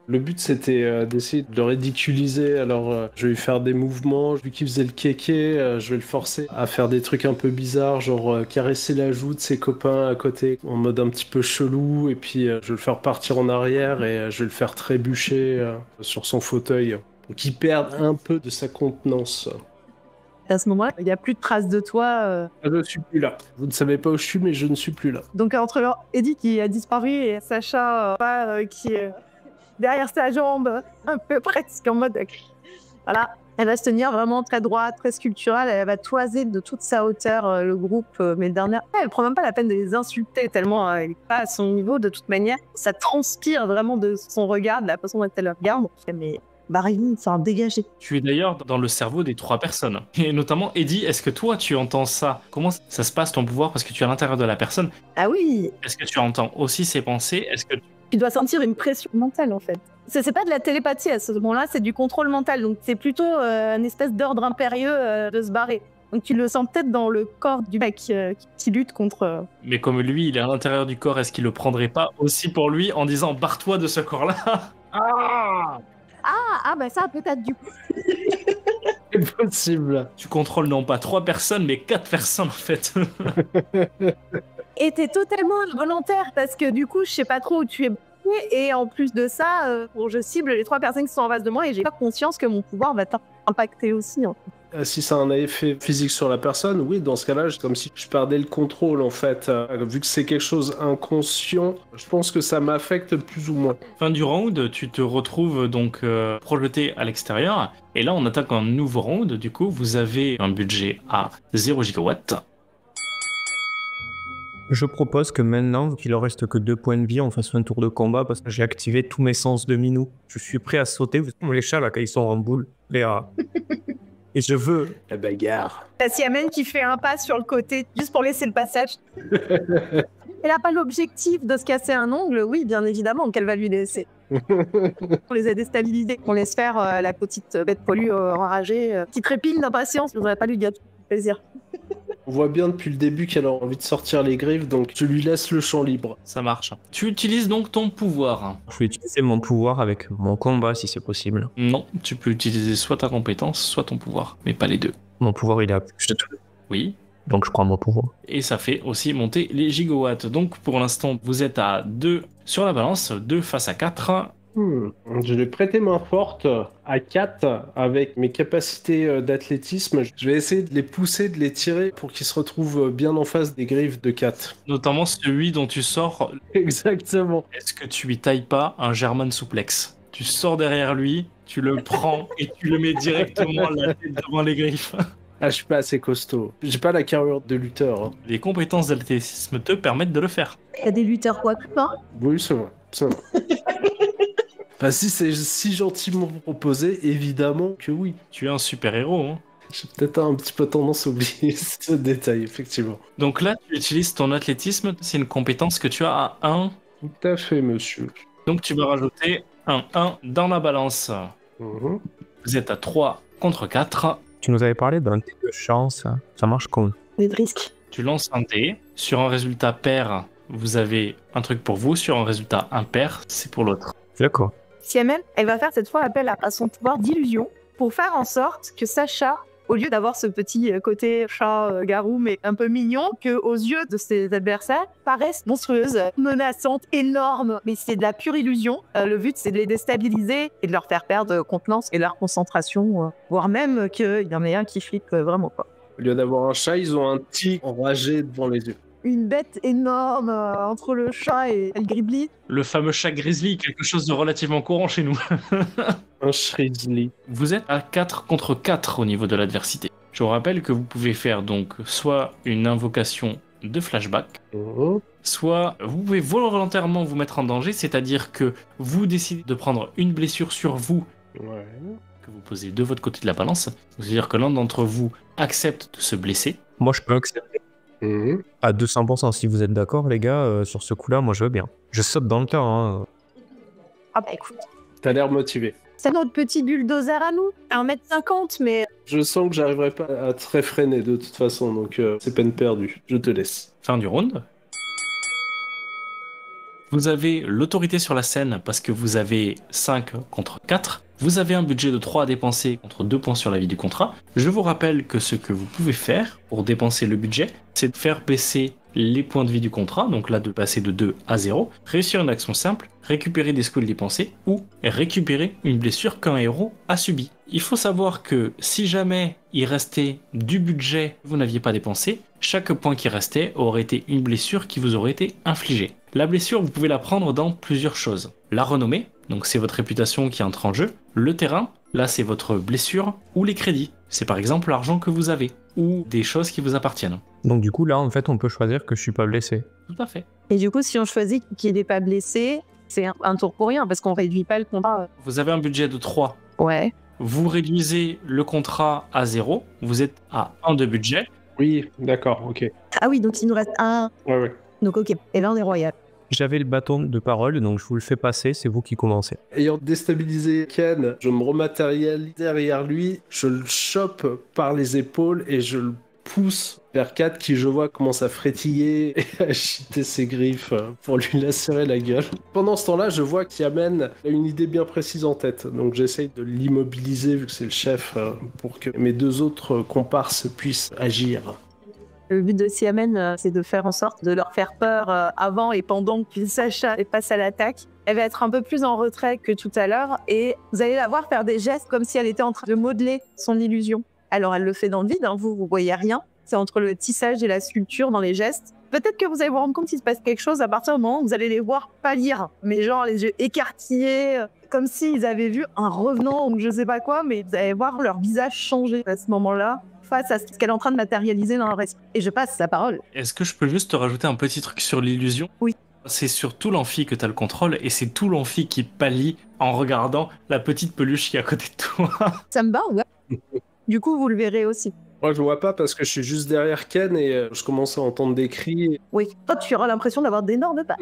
le but c'était d'essayer de le ridiculiser. Alors je vais lui faire des mouvements. Vu qu'il faisait le kéké, je vais le forcer à faire des trucs un peu bizarres, genre caresser la joue de ses copains à côté en mode un petit peu chelou. Et puis je vais le faire partir en arrière et je vais le faire trébucher sur son fauteuil. Donc il perd un peu de sa contenance. À ce moment-là, il n'y a plus de traces de toi. Je ne suis plus là. Vous ne savez pas où je suis, mais je ne suis plus là. Donc entre Eddie qui a disparu et Sacha qui est derrière sa jambe, un peu presque en mode... Voilà, elle va se tenir vraiment très droite, très sculpturale. Elle va toiser de toute sa hauteur le groupe. Mais dernière, elle prend même pas la peine de les insulter tellement elle n'est pas à son niveau de toute manière. Ça transpire vraiment de son regard, de la façon dont elle le regarde. Mais Barry, ça va dégager. Tu es d'ailleurs dans le cerveau des 3 personnes. Et notamment, Eddie, est-ce que toi, tu entends ça? Comment ça se passe ton pouvoir parce que tu es à l'intérieur de la personne? Ah oui, Est-ce que tu entends aussi ses pensées? Est-ce que tu dois sentir une pression mentale en fait. C'est pas de la télépathie à ce moment-là, c'est du contrôle mental. Donc c'est plutôt une espèce d'ordre impérieux de se barrer. Donc tu le sens peut-être dans le corps du mec qui lutte contre... Mais comme lui, il est à l'intérieur du corps, est-ce qu'il le prendrait pas aussi pour lui en disant « barre-toi de ce corps-là » Ah bah ça peut-être du coup. C'est possible. Tu contrôles non pas 3 personnes, mais 4 personnes en fait. Et t'es totalement volontaire parce que du coup, je sais pas trop où tu es. Et en plus de ça, je cible les 3 personnes qui sont en face de moi et j'ai pas conscience que mon pouvoir va t'impacter aussi. Hein. Si ça a un effet physique sur la personne, oui, dans ce cas-là, c'est comme si je perdais le contrôle en fait. Vu que c'est quelque chose inconscient, je pense que ça m'affecte plus ou moins. Fin du round, tu te retrouves donc projeté à l'extérieur. Et là, on attaque un nouveau round. Du coup, vous avez un budget à 0 gigawatt. Je propose que maintenant, qu'il en reste que 2 points de vie, on fasse un tour de combat parce que j'ai activé tous mes sens de minou. Je suis prêt à sauter. Vous savez, les chats, là, quand ils sont en boule, Et je veux... La bagarre. La Siamène qui fait un pas sur le côté juste pour laisser le passage. Elle n'a pas l'objectif de se casser un ongle, oui, bien évidemment, qu'elle va lui laisser. On les a déstabilisés. On laisse faire la petite bête poilue enragée qui trépigne d'impatience. Je ne voudrais pas lui gâter du plaisir. On voit bien depuis le début qu'elle a envie de sortir les griffes, donc tu lui laisses le champ libre. Ça marche. Tu utilises donc ton pouvoir. Je vais utiliser mon pouvoir avec mon combat si c'est possible. Non, tu peux utiliser soit ta compétence, soit ton pouvoir, mais pas les deux. Mon pouvoir, il est à plus de tout. Oui. Donc je prends mon pouvoir. Et ça fait aussi monter les gigawatts. Donc pour l'instant, vous êtes à 2 sur la balance, 2 face à 4. Je vais prêter main forte à 4 avec mes capacités d'athlétisme. Je vais essayer de les pousser, de les tirer pour qu'ils se retrouvent bien en face des griffes de 4. Notamment celui dont tu sors. Exactement. Est-ce que tu lui tailles pas un German suplex? Tu sors derrière lui, tu le prends et tu le mets directement la tête devant les griffes. Ah, je suis pas assez costaud. J'ai pas la carrure de lutteur. Les compétences d'athlétisme te permettent de le faire. Il y a des lutteurs quoi, hein? Oui, c'est vrai. C'est vrai. Bah, si c'est si gentiment proposé, évidemment que oui. Tu es un super-héros. Hein. J'ai peut-être un petit peu tendance à oublier ce détail, effectivement. Donc là, tu utilises ton athlétisme. C'est une compétence que tu as à 1. Tout à fait, monsieur. Donc tu vas rajouter un 1 dans la balance. Mhm. Vous êtes à 3 contre 4. Tu nous avais parlé d'un dé de chance. Ça marche comment? Des risques. Tu lances un dé. Sur un résultat pair, vous avez un truc pour vous. Sur un résultat impair, c'est pour l'autre. D'accord. Siamène, elle va faire cette fois appel à son pouvoir d'illusion pour faire en sorte que Sacha, au lieu d'avoir ce petit côté chat-garou mais un peu mignon, que aux yeux de ses adversaires, paraisse monstrueuse, menaçante, énorme. Mais c'est de la pure illusion. Le but, c'est de les déstabiliser et de leur faire perdre contenance et leur concentration, voire même qu'il y en ait un qui flippe vraiment pas. Au lieu d'avoir un chat, ils ont un tigre enragé devant les yeux. Une bête énorme entre le chat et le gribli. Le fameux chat grizzly, quelque chose de relativement courant chez nous. Un Shrizzly. Vous êtes à 4 contre 4 au niveau de l'adversité. Je vous rappelle que vous pouvez faire donc soit une invocation de flashback, Mhm. soit vous pouvez volontairement vous mettre en danger, c'est-à-dire que vous décidez de prendre une blessure sur vous Ouais. que vous posez de votre côté de la balance, c'est-à-dire que l'un d'entre vous accepte de se blesser. Moi, je peux accepter. Mhm. À 200%, si vous êtes d'accord, les gars, sur ce coup-là, moi, je veux bien. Je saute dans le tas, hein. Ah bah écoute, T'as l'air motivé. c'est notre petit bulldozer à nous. 1m50, mais Je sens que j'arriverai pas à te réfréner de toute façon, donc c'est peine perdue. Je te laisse. Fin du round. Vous avez l'autorité sur la scène parce que vous avez 5 contre 4. Vous avez un budget de 3 à dépenser contre 2 points sur la vie du contrat. Je vous rappelle que ce que vous pouvez faire pour dépenser le budget, c'est de faire baisser les points de vie du contrat, donc là de passer de 2 à 0, réussir une action simple, récupérer des scouts dépensés ou récupérer une blessure qu'un héros a subie. Il faut savoir que si jamais il restait du budget que vous n'aviez pas dépensé, chaque point qui restait aurait été une blessure qui vous aurait été infligée. La blessure, vous pouvez la prendre dans plusieurs choses. La renommée, donc c'est votre réputation qui entre en jeu. Le terrain, là c'est votre blessure. Ou les crédits, c'est par exemple l'argent que vous avez. Ou des choses qui vous appartiennent. Donc, du coup, là, en fait, on peut choisir que je suis pas blessé. Tout à fait. Et du coup, si on choisit qu'il n'est pas blessé, c'est un tour pour rien parce qu'on réduit pas le contrat. Vous avez un budget de 3. Ouais. Vous réduisez le contrat à 0. Vous êtes à 1 de budget. Oui, d'accord, ok. Ah oui, donc il nous reste un. Ouais, ouais. Donc ok. Et là, on est royal. J'avais le bâton de parole, donc je vous le fais passer, c'est vous qui commencez. Ayant déstabilisé Ken, je me rematérialise derrière lui, je le chope par les épaules et je le pousse vers Kat qui, je vois, commence à frétiller et à agiter ses griffes pour lui lacérer la gueule. Pendant ce temps-là, je vois qu'Yamen a une idée bien précise en tête, donc j'essaye de l'immobiliser vu que c'est le chef pour que mes deux autres comparses puissent agir. Le but de Siamène, c'est de faire en sorte de leur faire peur avant et pendant que Sacha passe à l'attaque. Elle va être un peu plus en retrait que tout à l'heure et vous allez la voir faire des gestes comme si elle était en train de modeler son illusion. Alors elle le fait dans le vide, hein, vous voyez rien. C'est entre le tissage et la sculpture dans les gestes. Peut-être que vous allez vous rendre compte qu'il se passe quelque chose à partir du moment où vous allez les voir pâlir, mais genre les yeux écarquillés, comme s'ils avaient vu un revenant ou je sais pas quoi, mais vous allez voir leur visage changer à ce moment-là, face à ce qu'elle est en train de matérialiser dans leur esprit. Et je passe sa parole. Est-ce que je peux juste te rajouter un petit truc sur l'illusion? Oui. C'est sur tout l'amphi que tu as le contrôle et c'est tout l'amphi qui pâlit en regardant la petite peluche qui est à côté de toi. Ça me bat, ouais. Du coup, vous le verrez aussi. Moi, je vois pas parce que je suis juste derrière Ken et je commence à entendre des cris. Oui. Toi, tu auras l'impression d'avoir d'énormes pattes.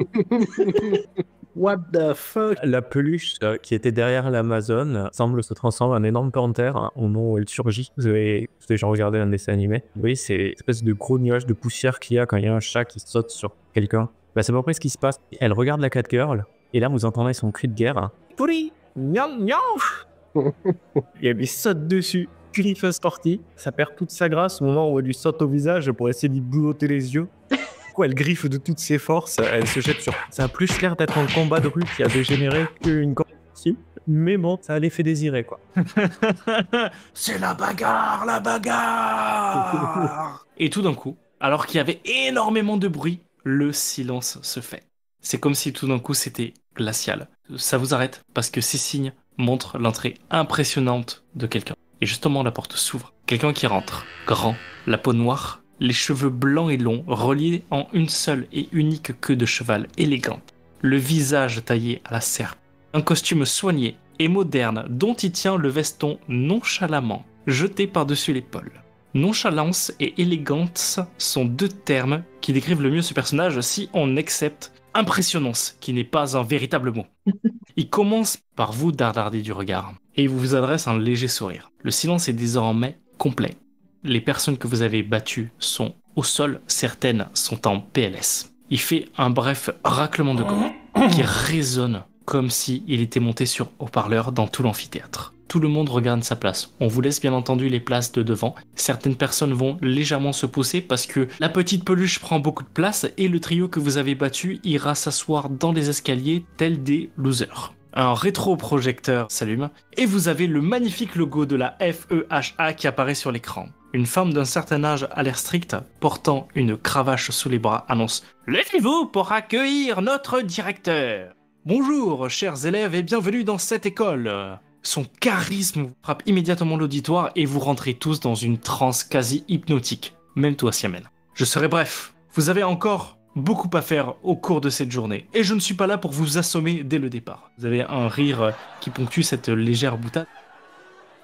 What the fuck? La peluche qui était derrière l'Amazon semble se transformer en énorme panthère au moment où elle surgit. Vous avez déjà regardé un dessin animé. Oui, c'est une espèce de gros nuage de poussière qu'il y a quand il y a un chat qui saute sur quelqu'un. Bah, c'est à peu près ce qui se passe. Elle regarde la Catgirl et là vous entendez son cri de guerre. Pourri, miaou, miaou. Et elle lui saute dessus. Griffe sortie, ça perd toute sa grâce au moment où elle lui saute au visage pour essayer d'y boulotter les yeux. Elle griffe de toutes ses forces, elle se jette sur... Ça a plus l'air d'être un combat de rue qui a dégénéré qu'une compétition. Mais bon, ça a l'effet désiré, quoi. C'est la bagarre, la bagarre. Et tout d'un coup, alors qu'il y avait énormément de bruit, le silence se fait. C'est comme si tout d'un coup c'était glacial. Ça vous arrête parce que ces signes montrent l'entrée impressionnante de quelqu'un. Et justement, la porte s'ouvre. Quelqu'un qui rentre, grand, la peau noire, les cheveux blancs et longs, reliés en une seule et unique queue de cheval élégante. Le visage taillé à la serpe. Un costume soigné et moderne dont il tient le veston nonchalamment, jeté par-dessus l'épaule. Nonchalance et élégance sont deux termes qui décrivent le mieux ce personnage si on accepte impressionnance, qui n'est pas un véritable mot. Il commence par vous dardarder du regard et il vous adresse un léger sourire. Le silence est désormais complet. Les personnes que vous avez battues sont au sol, certaines sont en PLS. Il fait un bref raclement de gorge qui résonne comme s'il était monté sur haut-parleur dans tout l'amphithéâtre. Tout le monde regarde sa place. On vous laisse bien entendu les places de devant. Certaines personnes vont légèrement se pousser parce que la petite peluche prend beaucoup de place et le trio que vous avez battu ira s'asseoir dans les escaliers tels des losers. Un rétroprojecteur s'allume et vous avez le magnifique logo de la FEHA qui apparaît sur l'écran. Une femme d'un certain âge à l'air strict, portant une cravache sous les bras, annonce « Levez-vous pour accueillir notre directeur !» Bonjour, chers élèves, et bienvenue dans cette école. Son charisme frappe immédiatement l'auditoire et vous rentrez tous dans une transe quasi hypnotique. Même toi, Siamen. Je serai bref. Vous avez encore beaucoup à faire au cours de cette journée. Et je ne suis pas là pour vous assommer dès le départ. Vous avez un rire qui ponctue cette légère boutade.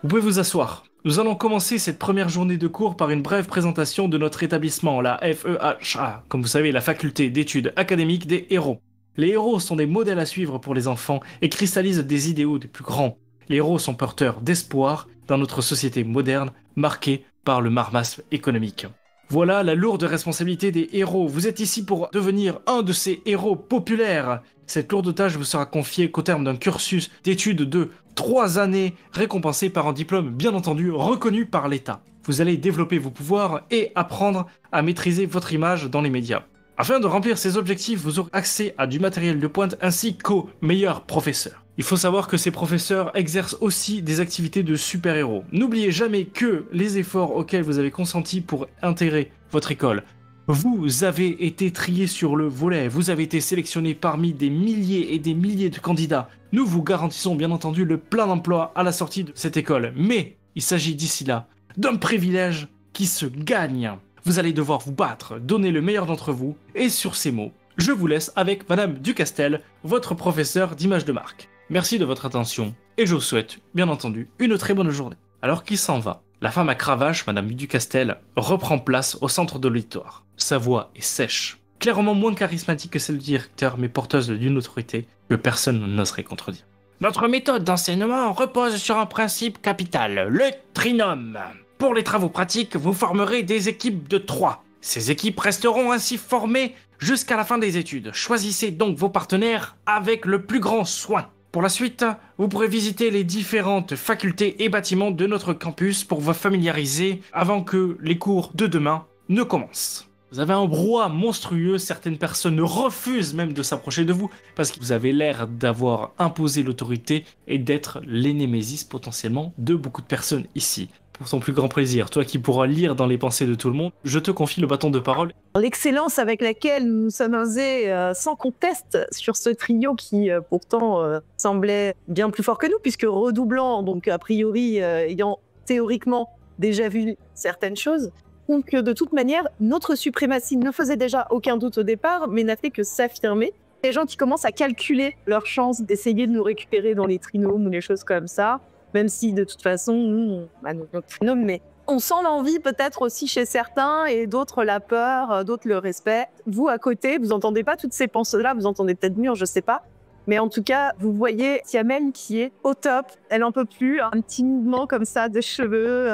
Vous pouvez vous asseoir. Nous allons commencer cette première journée de cours par une brève présentation de notre établissement, la FEHA, comme vous savez, la faculté d'études académiques des héros. Les héros sont des modèles à suivre pour les enfants et cristallisent des idéaux des plus grands. Les héros sont porteurs d'espoir dans notre société moderne, marquée par le marasme économique. Voilà la lourde responsabilité des héros. Vous êtes ici pour devenir un de ces héros populaires. Cette lourde tâche vous sera confiée qu'au terme d'un cursus d'études de 3 années, récompensé par un diplôme bien entendu reconnu par l'État. Vous allez développer vos pouvoirs et apprendre à maîtriser votre image dans les médias. Afin de remplir ces objectifs, vous aurez accès à du matériel de pointe ainsi qu'aux meilleurs professeurs. Il faut savoir que ces professeurs exercent aussi des activités de super-héros. N'oubliez jamais que les efforts auxquels vous avez consenti pour intégrer votre école, vous avez été trié sur le volet, vous avez été sélectionné parmi des milliers et des milliers de candidats. Nous vous garantissons bien entendu le plein d'emploi à la sortie de cette école. Mais il s'agit d'ici là d'un privilège qui se gagne. Vous allez devoir vous battre, donner le meilleur d'entre vous, et sur ces mots, je vous laisse avec Madame Ducastel, votre professeur d'image de marque. Merci de votre attention, et je vous souhaite, bien entendu, une très bonne journée. Alors qu'il s'en va, la femme à cravache, Madame Ducastel, reprend place au centre de l'auditoire. Sa voix est sèche, clairement moins charismatique que celle du directeur, mais porteuse d'une autorité que personne n'oserait contredire. Notre méthode d'enseignement repose sur un principe capital, le trinôme. Pour les travaux pratiques, vous formerez des équipes de 3. Ces équipes resteront ainsi formées jusqu'à la fin des études. Choisissez donc vos partenaires avec le plus grand soin. Pour la suite, vous pourrez visiter les différentes facultés et bâtiments de notre campus pour vous familiariser avant que les cours de demain ne commencent. Vous avez un brouhaha monstrueux, certaines personnes refusent même de s'approcher de vous parce que vous avez l'air d'avoir imposé l'autorité et d'être l'énémésis potentiellement de beaucoup de personnes ici. Pour son plus grand plaisir, toi qui pourras lire dans les pensées de tout le monde, je te confie le bâton de parole. L'excellence avec laquelle nous sommes osés sans conteste sur ce trio qui pourtant semblait bien plus fort que nous, puisque redoublant, donc a priori ayant théoriquement déjà vu certaines choses, donc de toute manière, notre suprématie ne faisait déjà aucun doute au départ, mais n'a fait que s'affirmer. Les gens qui commencent à calculer leurs chances d'essayer de nous récupérer dans les trinômes ou les choses comme ça, Même si, de toute façon, nous, notre prénom, mais on sent l'envie peut-être aussi chez certains et d'autres la peur, d'autres le respect. Vous, à côté, vous entendez pas toutes ces pensées-là, vous entendez peut-être mieux, je sais pas. Mais en tout cas, vous voyez Tiamène qui est au top, elle en peut plus, un petit mouvement comme ça de cheveux,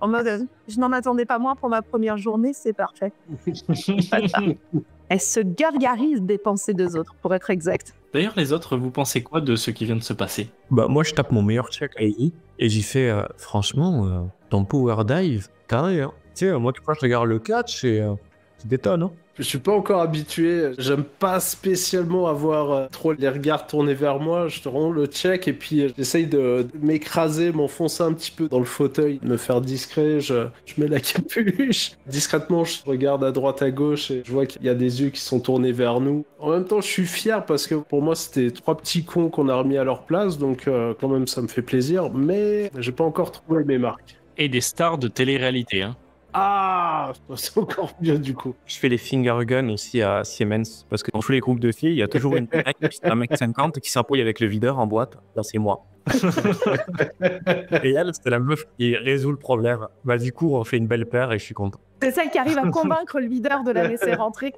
en mode je n'en attendais pas moins pour ma première journée, c'est parfait. Elle se gargarise des pensées des autres, pour être exact. D'ailleurs, les autres, vous pensez quoi de ce qui vient de se passer? Bah, moi, je tape mon meilleur check AI et j'y fais, franchement, ton power dive, carré, hein. Tu sais, moi, je regarde le catch et tu détonnes, hein. Je suis pas encore habitué, j'aime pas spécialement avoir trop les regards tournés vers moi, je te rends le check et puis j'essaye de m'écraser, m'enfoncer un petit peu dans le fauteuil, me faire discret, je mets la capuche. Discrètement, je regarde à droite à gauche et je vois qu'il y a des yeux qui sont tournés vers nous. En même temps, je suis fier parce que pour moi, c'était 3 petits cons qu'on a remis à leur place, donc quand même, ça me fait plaisir, mais j'ai pas encore trouvé mes marques. Et des stars de télé-réalité, hein. Ah, c'est encore mieux du coup. Je fais les finger guns aussi à Siemens, parce que dans tous les groupes de filles, il y a toujours une mec, un mec 50 qui s'approuille avec le videur en boîte. Là, c'est moi. Et elle, c'est la meuf qui résout le problème. Bah, du coup, on fait une belle paire et je suis content. C'est celle qui arrive à convaincre le leader de la laisser rentrer.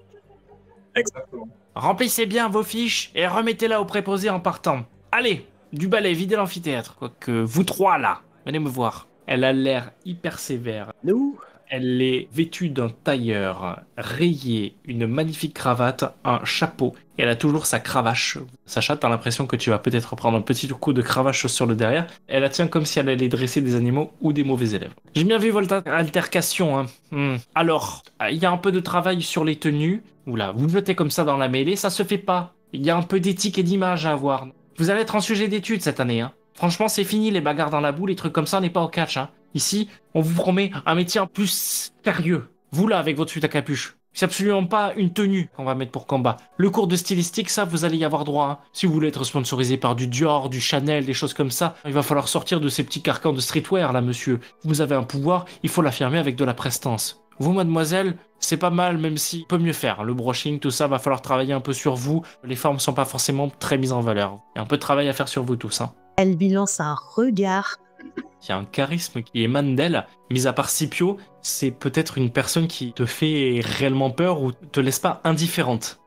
Exactement. Remplissez bien vos fiches et remettez-la au préposé en partant. Allez, du balai, videz l'amphithéâtre. Quoique vous trois là, venez me voir. Elle a l'air hyper sévère. Nous? Elle est vêtue d'un tailleur rayé, une magnifique cravate, un chapeau. Et elle a toujours sa cravache. Sacha, t'as l'impression que tu vas peut-être prendre un petit coup de cravache sur le derrière. Elle la tient comme si elle allait dresser des animaux ou des mauvais élèves. J'ai bien vu votre altercation. Hein. Alors, il y a un peu de travail sur les tenues. Oula, vous jetez comme ça dans la mêlée, ça se fait pas. Il y a un peu d'éthique et d'image à avoir. Vous allez être un sujet d'étude cette année. Hein. Franchement, c'est fini les bagarres dans la boue, les trucs comme ça, on n'est pas au catch. Hein. Ici, on vous promet un métier en plus sérieux. Vous là, avec votre suite à capuche. C'est absolument pas une tenue qu'on va mettre pour combat. Le cours de stylistique, ça, vous allez y avoir droit. Hein. Si vous voulez être sponsorisé par du Dior, du Chanel, des choses comme ça, il va falloir sortir de ces petits carcans de streetwear, là, monsieur. Vous avez un pouvoir, il faut l'affirmer avec de la prestance. Vous, mademoiselle, c'est pas mal, même si on peut mieux faire. Le brushing, tout ça, va falloir travailler un peu sur vous. Les formes sont pas forcément très mises en valeur. Il y a un peu de travail à faire sur vous tous. Hein. Elle lui lance un regard. Il y a un charisme qui émane d'elle. Mis à part Scipio, c'est peut-être une personne qui te fait réellement peur ou te laisse pas indifférente.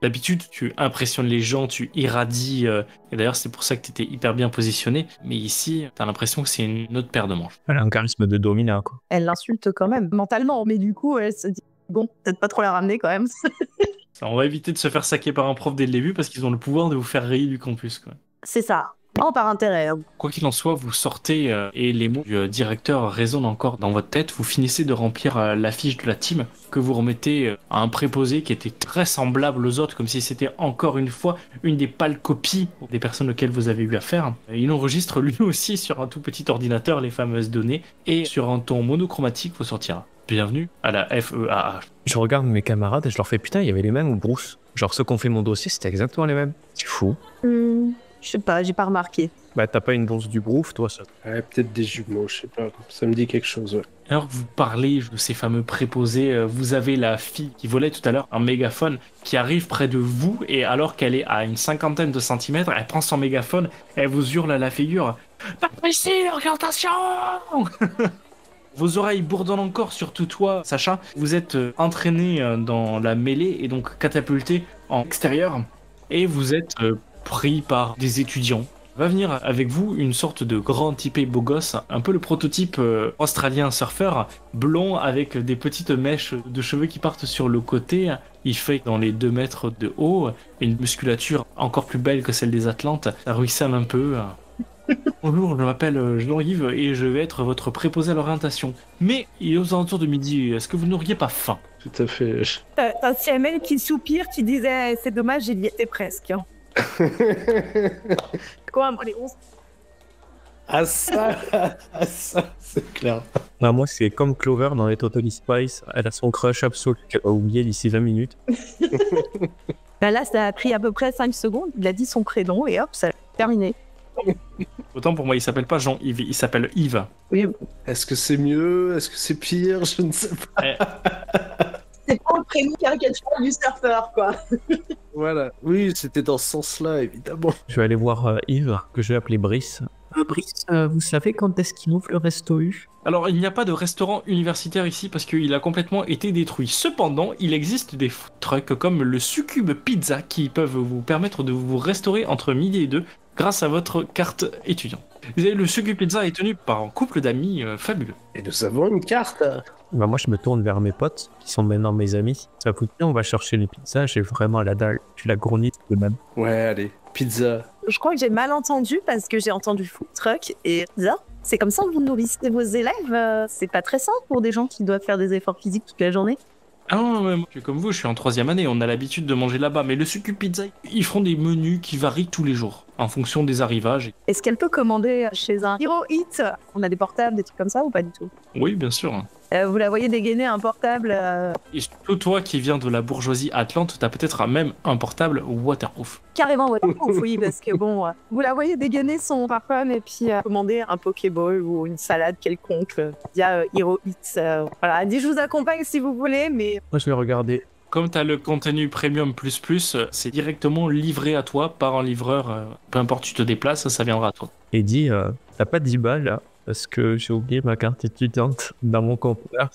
D'habitude, tu impressionnes les gens, tu irradies. Et d'ailleurs, c'est pour ça que tu étais hyper bien positionné. Mais ici, t'as l'impression que c'est une autre paire de manches. Elle a un charisme de dominant, quoi. Elle l'insulte quand même, mentalement. Mais du coup, elle se dit, bon, peut-être pas trop la ramener quand même. On va éviter de se faire saquer par un prof dès le début parce qu'ils ont le pouvoir de vous faire rayer du campus, quoi. C'est ça. Non, par intérêt. Quoi qu'il en soit, vous sortez et les mots du directeur résonnent encore dans votre tête. Vous finissez de remplir la fiche de la team que vous remettez à un préposé qui était très semblable aux autres, comme si c'était encore une fois une des pâles copies des personnes auxquelles vous avez eu affaire. Il enregistre lui aussi sur un tout petit ordinateur les fameuses données et sur un ton monochromatique vous sortira. Bienvenue à la FEAH. Je regarde mes camarades et je leur fais putain, il y avait les mêmes ou Bruce. Genre ceux qui ont fait mon dossier, c'était exactement les mêmes. C'est fou. Je sais pas, j'ai pas remarqué. Bah t'as pas une bourse du Brouf, toi, ça? Ouais, peut-être des jumeaux, je sais pas, ça me dit quelque chose, ouais. Alors que vous parlez de ces fameux préposés, vous avez la fille qui volait tout à l'heure un mégaphone qui arrive près de vous et alors qu'elle est à une cinquantaine de centimètres, elle prend son mégaphone, elle vous hurle à la figure « Pas ici, l'orientation !» Vos oreilles bourdonnent encore, surtout toi, Sacha. Vous êtes entraîné dans la mêlée et donc catapulté en extérieur et vous êtes pris par des étudiants. Va venir avec vous une sorte de grand typé beau gosse, un peu le prototype australien surfeur, blond avec des petites mèches de cheveux qui partent sur le côté. Il fait dans les 2 mètres de haut, une musculature encore plus belle que celle des Atlantes. Ça ruisselle un peu. Bonjour, je m'appelle Jean-Yves et je vais être votre préposé à l'orientation. Mais il est aux alentours de midi, est-ce que vous n'auriez pas faim? Tout à fait. T'as CML qui soupire, qui disait c'est dommage, j'y étais presque. Quoi, moi les 11? Ah ça, c'est clair. Bah, moi, c'est comme Clover dans les Totally Spice. Elle a son crush absolu qu'elle va oublier d'ici 20 minutes. Bah là, ça a pris à peu près 5 secondes. Il a dit son prénom et hop, ça a terminé. Autant pour moi, il s'appelle pas Jean-Yves, il s'appelle Yves. Oui. Est-ce que c'est mieux? Est-ce que c'est pire? Je ne sais pas. C'est pas le prénom caricatural du surfeur, quoi. Voilà. Oui, c'était dans ce sens-là, évidemment. Je vais aller voir Yves, que je vais appeler Brice. Brice, vous savez quand est-ce qu'il ouvre le resto U? Alors, il n'y a pas de restaurant universitaire ici parce qu'il a complètement été détruit. Cependant, il existe des food trucks comme le Succube Pizza qui peuvent vous permettre de vous restaurer entre midi et 2 grâce à votre carte étudiant. Le Succube Pizza est tenu par un couple d'amis fabuleux. Et nous avons une carte. Bah moi je me tourne vers mes potes, qui sont maintenant mes amis. Ça vous dit, on va chercher les pizzas, j'ai vraiment la dalle. Tu la gournis de même. Ouais, allez, pizza. Je crois que j'ai mal entendu parce que j'ai entendu food truck et pizza. C'est comme ça que vous nourrissez vos élèves. C'est pas très simple pour des gens qui doivent faire des efforts physiques toute la journée. Ah non, moi, je suis comme vous, je suis en 3e année, on a l'habitude de manger là-bas. Mais le Succube Pizza, ils font des menus qui varient tous les jours en fonction des arrivages. Est-ce qu'elle peut commander chez un Hero Eat? On a des portables, des trucs comme ça ou pas du tout? Oui, bien sûr. Vous la voyez dégainer un portable Et surtout toi qui viens de la bourgeoisie atlante, t'as peut-être même un portable waterproof. carrément waterproof, oui, parce que bon, vous la voyez dégainer son smartphone et puis commander un Pokéball ou une salade quelconque via Hero Eats. Voilà, elle dit je vous accompagne si vous voulez, mais Moi je vais regarder. Comme t'as le contenu premium plus, c'est directement livré à toi par un livreur. Peu importe tu te déplaces, ça viendra à toi. Et dit, t'as pas 10 balles là? Parce que j'ai oublié ma carte étudiante dans mon compteur.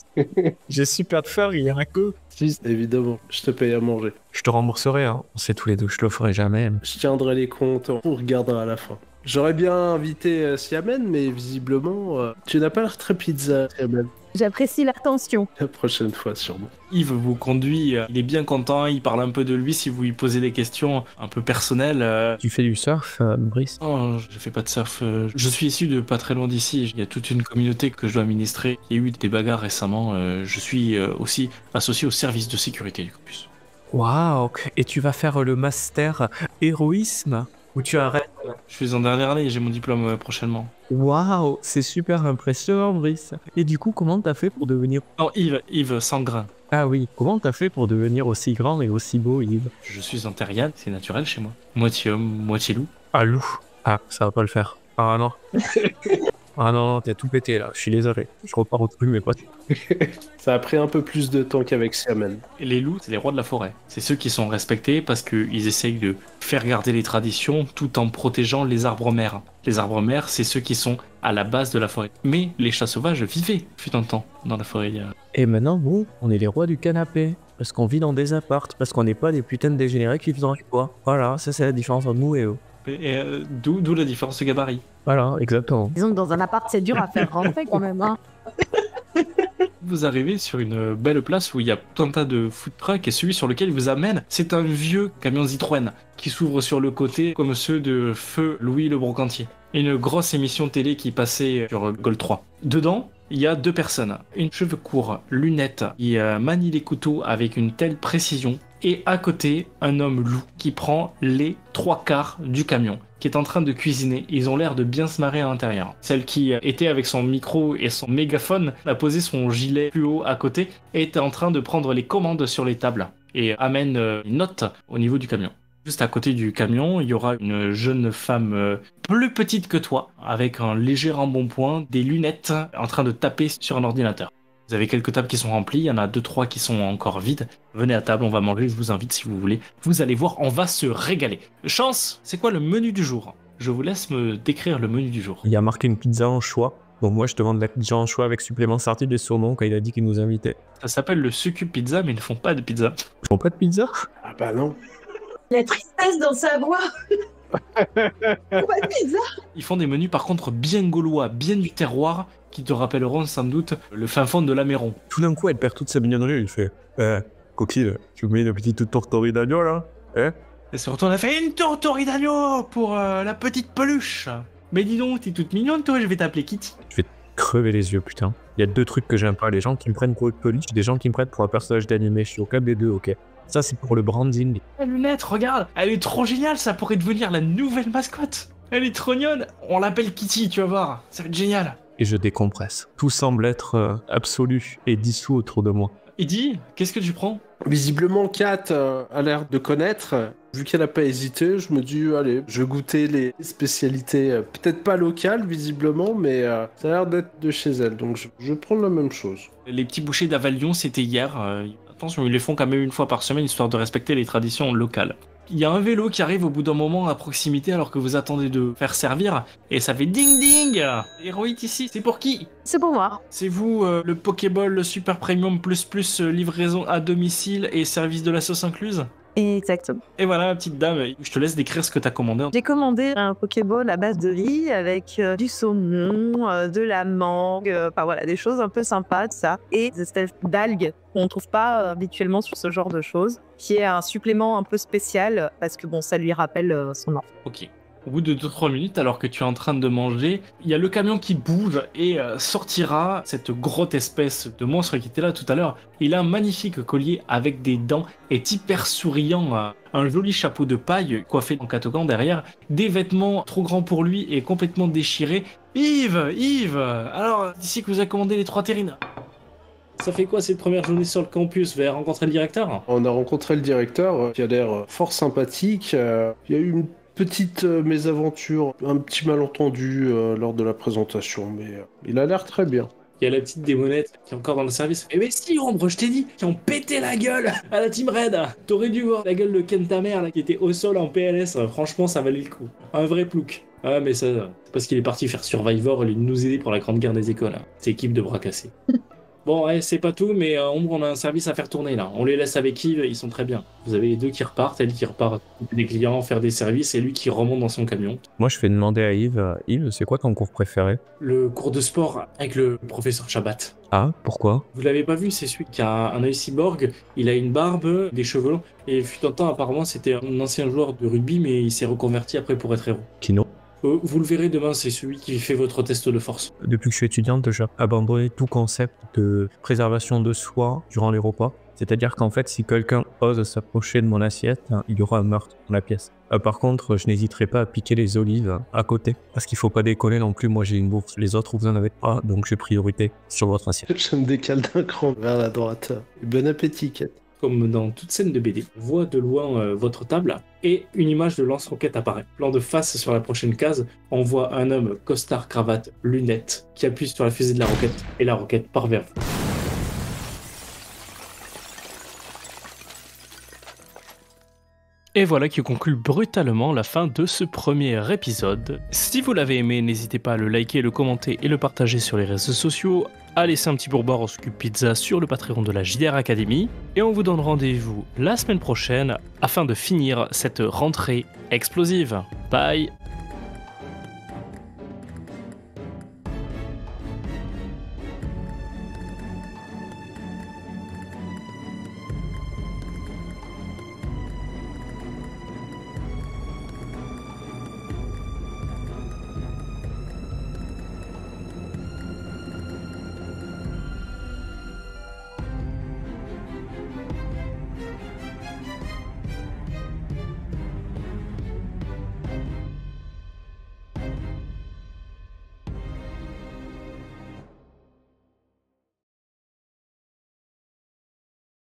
J'ai super faim, il y a un que. Si, évidemment, je te paye à manger. Je te rembourserai, hein. On sait tous les deux, je le ferai jamais. Je tiendrai les comptes, on regardera à la fin. J'aurais bien invité Siamen, mais visiblement, tu n'as pas l'air très pizza, Siamen. j'apprécie l'attention. La prochaine fois, sûrement. Yves vous conduit, il est bien content, il parle un peu de lui si vous lui posez des questions un peu personnelles. Tu fais du surf, Brice? Non, je fais pas de surf. Je suis issu de pas très loin d'ici. Il y a toute une communauté que je dois administrer. Il y a eu des bagarres récemment. Je suis aussi associé au service de sécurité du campus. Waouh! Et tu vas faire le master héroïsme? Ou tu arrêtes? Je suis en dernière année et j'ai mon diplôme prochainement. Waouh! C'est super impressionnant, Brice. Et du coup, comment t'as fait pour devenir... Non, Yves, sans grain. Ah oui, comment t'as fait pour devenir aussi grand et aussi beau, Yves? Je suis un terrien, c'est naturel chez moi. Moitié homme, moitié loup. Ah, loup. Ah, ça va pas le faire. Ah non. Ah non, t'as tout pété là, je suis désolé. Je repars au truc, mes potes. Ça a pris un peu plus de temps qu'avec Siamen. Et les loups, c'est les rois de la forêt. C'est ceux qui sont respectés parce qu'ils essayent de faire garder les traditions tout en protégeant les arbres mères. Les arbres mères, c'est ceux qui sont à la base de la forêt. Mais les chats sauvages vivaient, fut un temps, dans la forêt. Et maintenant, nous, on est les rois du canapé. Parce qu'on vit dans des appartes, parce qu'on n'est pas des putains de dégénérés qui vivent dans les bois. Voilà, ça c'est la différence entre nous et eux. Et d'où la différence de gabarit. Voilà, exactement. Disons que dans un appart, c'est dur à faire rentrer quand même. Hein. Vous arrivez sur une belle place où il y a tout un tas de food trucks et celui sur lequel il vous amène, c'est un vieux camion Citroën qui s'ouvre sur le côté comme ceux de Feu Louis le Brocantier. Une grosse émission télé qui passait sur Gold 3. Dedans, il y a 2 personnes. Une cheveux courts, lunettes, qui manie les couteaux avec une telle précision. Et à côté, un homme loup qui prend les 3/4 du camion, qui est en train de cuisiner. Ils ont l'air de bien se marrer à l'intérieur. Celle qui était avec son micro et son mégaphone a posé son gilet plus haut à côté et était en train de prendre les commandes sur les tables et amène une note au niveau du camion. Juste à côté du camion, il y aura une jeune femme plus petite que toi, avec un léger embonpoint, des lunettes, en train de taper sur un ordinateur. Vous avez quelques tables qui sont remplies, il y en a 2-3 qui sont encore vides. Venez à table, on va manger, je vous invite si vous voulez. Vous allez voir, on va se régaler. Chance, c'est quoi le menu du jour? Je vous laisse me décrire le menu du jour. Il y a marqué une pizza en choix. Bon, moi, je demande la pizza en choix avec supplément sorti de saumon quand il a dit qu'il nous invitait. Ça s'appelle le Succube Pizza, mais ils ne font pas de pizza. Ils font pas de pizza? Ah bah non. La tristesse dans sa voix. Pas de pizza. Ils font des menus par contre bien gaulois, bien du terroir, qui te rappelleront sans doute le fin fond de l'Améron. Tout d'un coup, elle perd toute sa mignonnerie. Il fait coquille, tu me mets une petite tourterie d'agneau là? Et se retourne, elle fait une tourterie d'agneau pour la petite peluche. Mais dis donc, t'es toute mignonne toi, je vais t'appeler Kitty. Je vais crever les yeux, putain. Il y a 2 trucs que j'aime pas. Les gens qui me prennent pour une peluche, des gens qui me prennent pour un personnage d'animé. Je suis au cas des deux, ok. Ça, c'est pour le branding. La lunette, regarde, elle est trop géniale, ça pourrait devenir la nouvelle mascotte. Elle est trop mignonne, on l'appelle Kitty, tu vas voir, ça va être génial. Et je décompresse. Tout semble être absolu et dissous autour de moi. Eddie, qu'est-ce que tu prends? Visiblement, Kat a l'air de connaître. Vu qu'elle n'a pas hésité, je me dis, allez, je vais goûter les spécialités, peut-être pas locales, visiblement, mais ça a l'air d'être de chez elle. Donc, je vais prendre la même chose. Les petits bouchées d'Avalion, c'était hier. Attention, ils les font quand même une fois par semaine, histoire de respecter les traditions locales. Il y a un vélo qui arrive au bout d'un moment à proximité alors que vous attendez de faire servir et ça fait ding ding. Héroïte ici, c'est pour qui? C'est pour moi. C'est vous, le Pokéball le Super Premium plus livraison à domicile et service de la sauce incluse? Exactement. Et voilà ma petite dame, je te laisse décrire ce que t'as commandé. J'ai commandé un Pokéball à base de riz avec du saumon, de la mangue, enfin voilà, des choses un peu sympas, de ça. Et des espèces d'algues qu'on ne trouve pas habituellement sur ce genre de choses, qui est un supplément un peu spécial parce que bon, ça lui rappelle son enfant. Ok. Au bout de 2-3 minutes, alors que tu es en train de manger, il y a le camion qui bouge et sortira cette grosse espèce de monstre qui était là tout à l'heure. Il a un magnifique collier avec des dents, est hyper souriant, un joli chapeau de paille coiffé en catogan derrière, des vêtements trop grands pour lui et complètement déchirés. Yves, alors d'ici que vous avez commandé les 3 terrines. Ça fait quoi cette première journée sur le campus? Vous avez rencontré le directeur? On a rencontré le directeur qui a l'air fort sympathique. Il y a eu une petite mésaventure, un petit malentendu lors de la présentation, mais il a l'air très bien. Il y a la petite démonette qui est encore dans le service. Eh mais si, Ombre, je t'ai dit, qui ont pété la gueule à la Team Red. T'aurais dû voir la gueule de Ken ta mère, là, qui était au sol en PLS. Franchement, ça valait le coup. Un vrai plouc. Ah, mais ça, c'est parce qu'il est parti faire Survivor au lieu de nous aider pour la grande guerre des écoles. C'est équipe de bras cassés. Bon, ouais, c'est pas tout, mais Ombre, on a un service à faire tourner là. On les laisse avec Yves, ils sont très bien. Vous avez les deux qui repartent, elle qui repart des clients, faire des services, et lui qui remonte dans son camion. Moi, je vais demander à Yves, Yves, c'est quoi ton cours préféré? Le cours de sport avec le professeur Chabat. Ah, pourquoi? Vous l'avez pas vu, c'est celui qui a un œil cyborg, il a une barbe, des cheveux longs, et fut un temps, apparemment, c'était un ancien joueur de rugby, mais il s'est reconverti après pour être héros. Kino. Vous le verrez demain, c'est celui qui fait votre test de force. Depuis que je suis étudiante, j'ai abandonné tout concept de préservation de soi durant les repas. C'est-à-dire qu'en fait, si quelqu'un ose s'approcher de mon assiette, il y aura un meurtre dans la pièce. Par contre, je n'hésiterai pas à piquer les olives à côté. Parce qu'il faut pas déconner non plus, moi j'ai une bourse. Les autres, vous en avez pas, donc j'ai priorité sur votre assiette. Je me décale d'un cran vers la droite. Bon appétit, Kate. Comme dans toute scène de BD, on voit de loin votre table et une image de lance-roquette apparaît. Plan de face sur la prochaine case, on voit un homme costard, cravate, lunettes qui appuie sur la fusée de la roquette et la roquette part vers vous. Et voilà qui conclut brutalement la fin de ce premier épisode. Si vous l'avez aimé, n'hésitez pas à le liker, le commenter et le partager sur les réseaux sociaux, à laisser un petit pourboire au Scoop Pizza sur le Patreon de la JDR Academy, et on vous donne rendez-vous la semaine prochaine afin de finir cette rentrée explosive. Bye!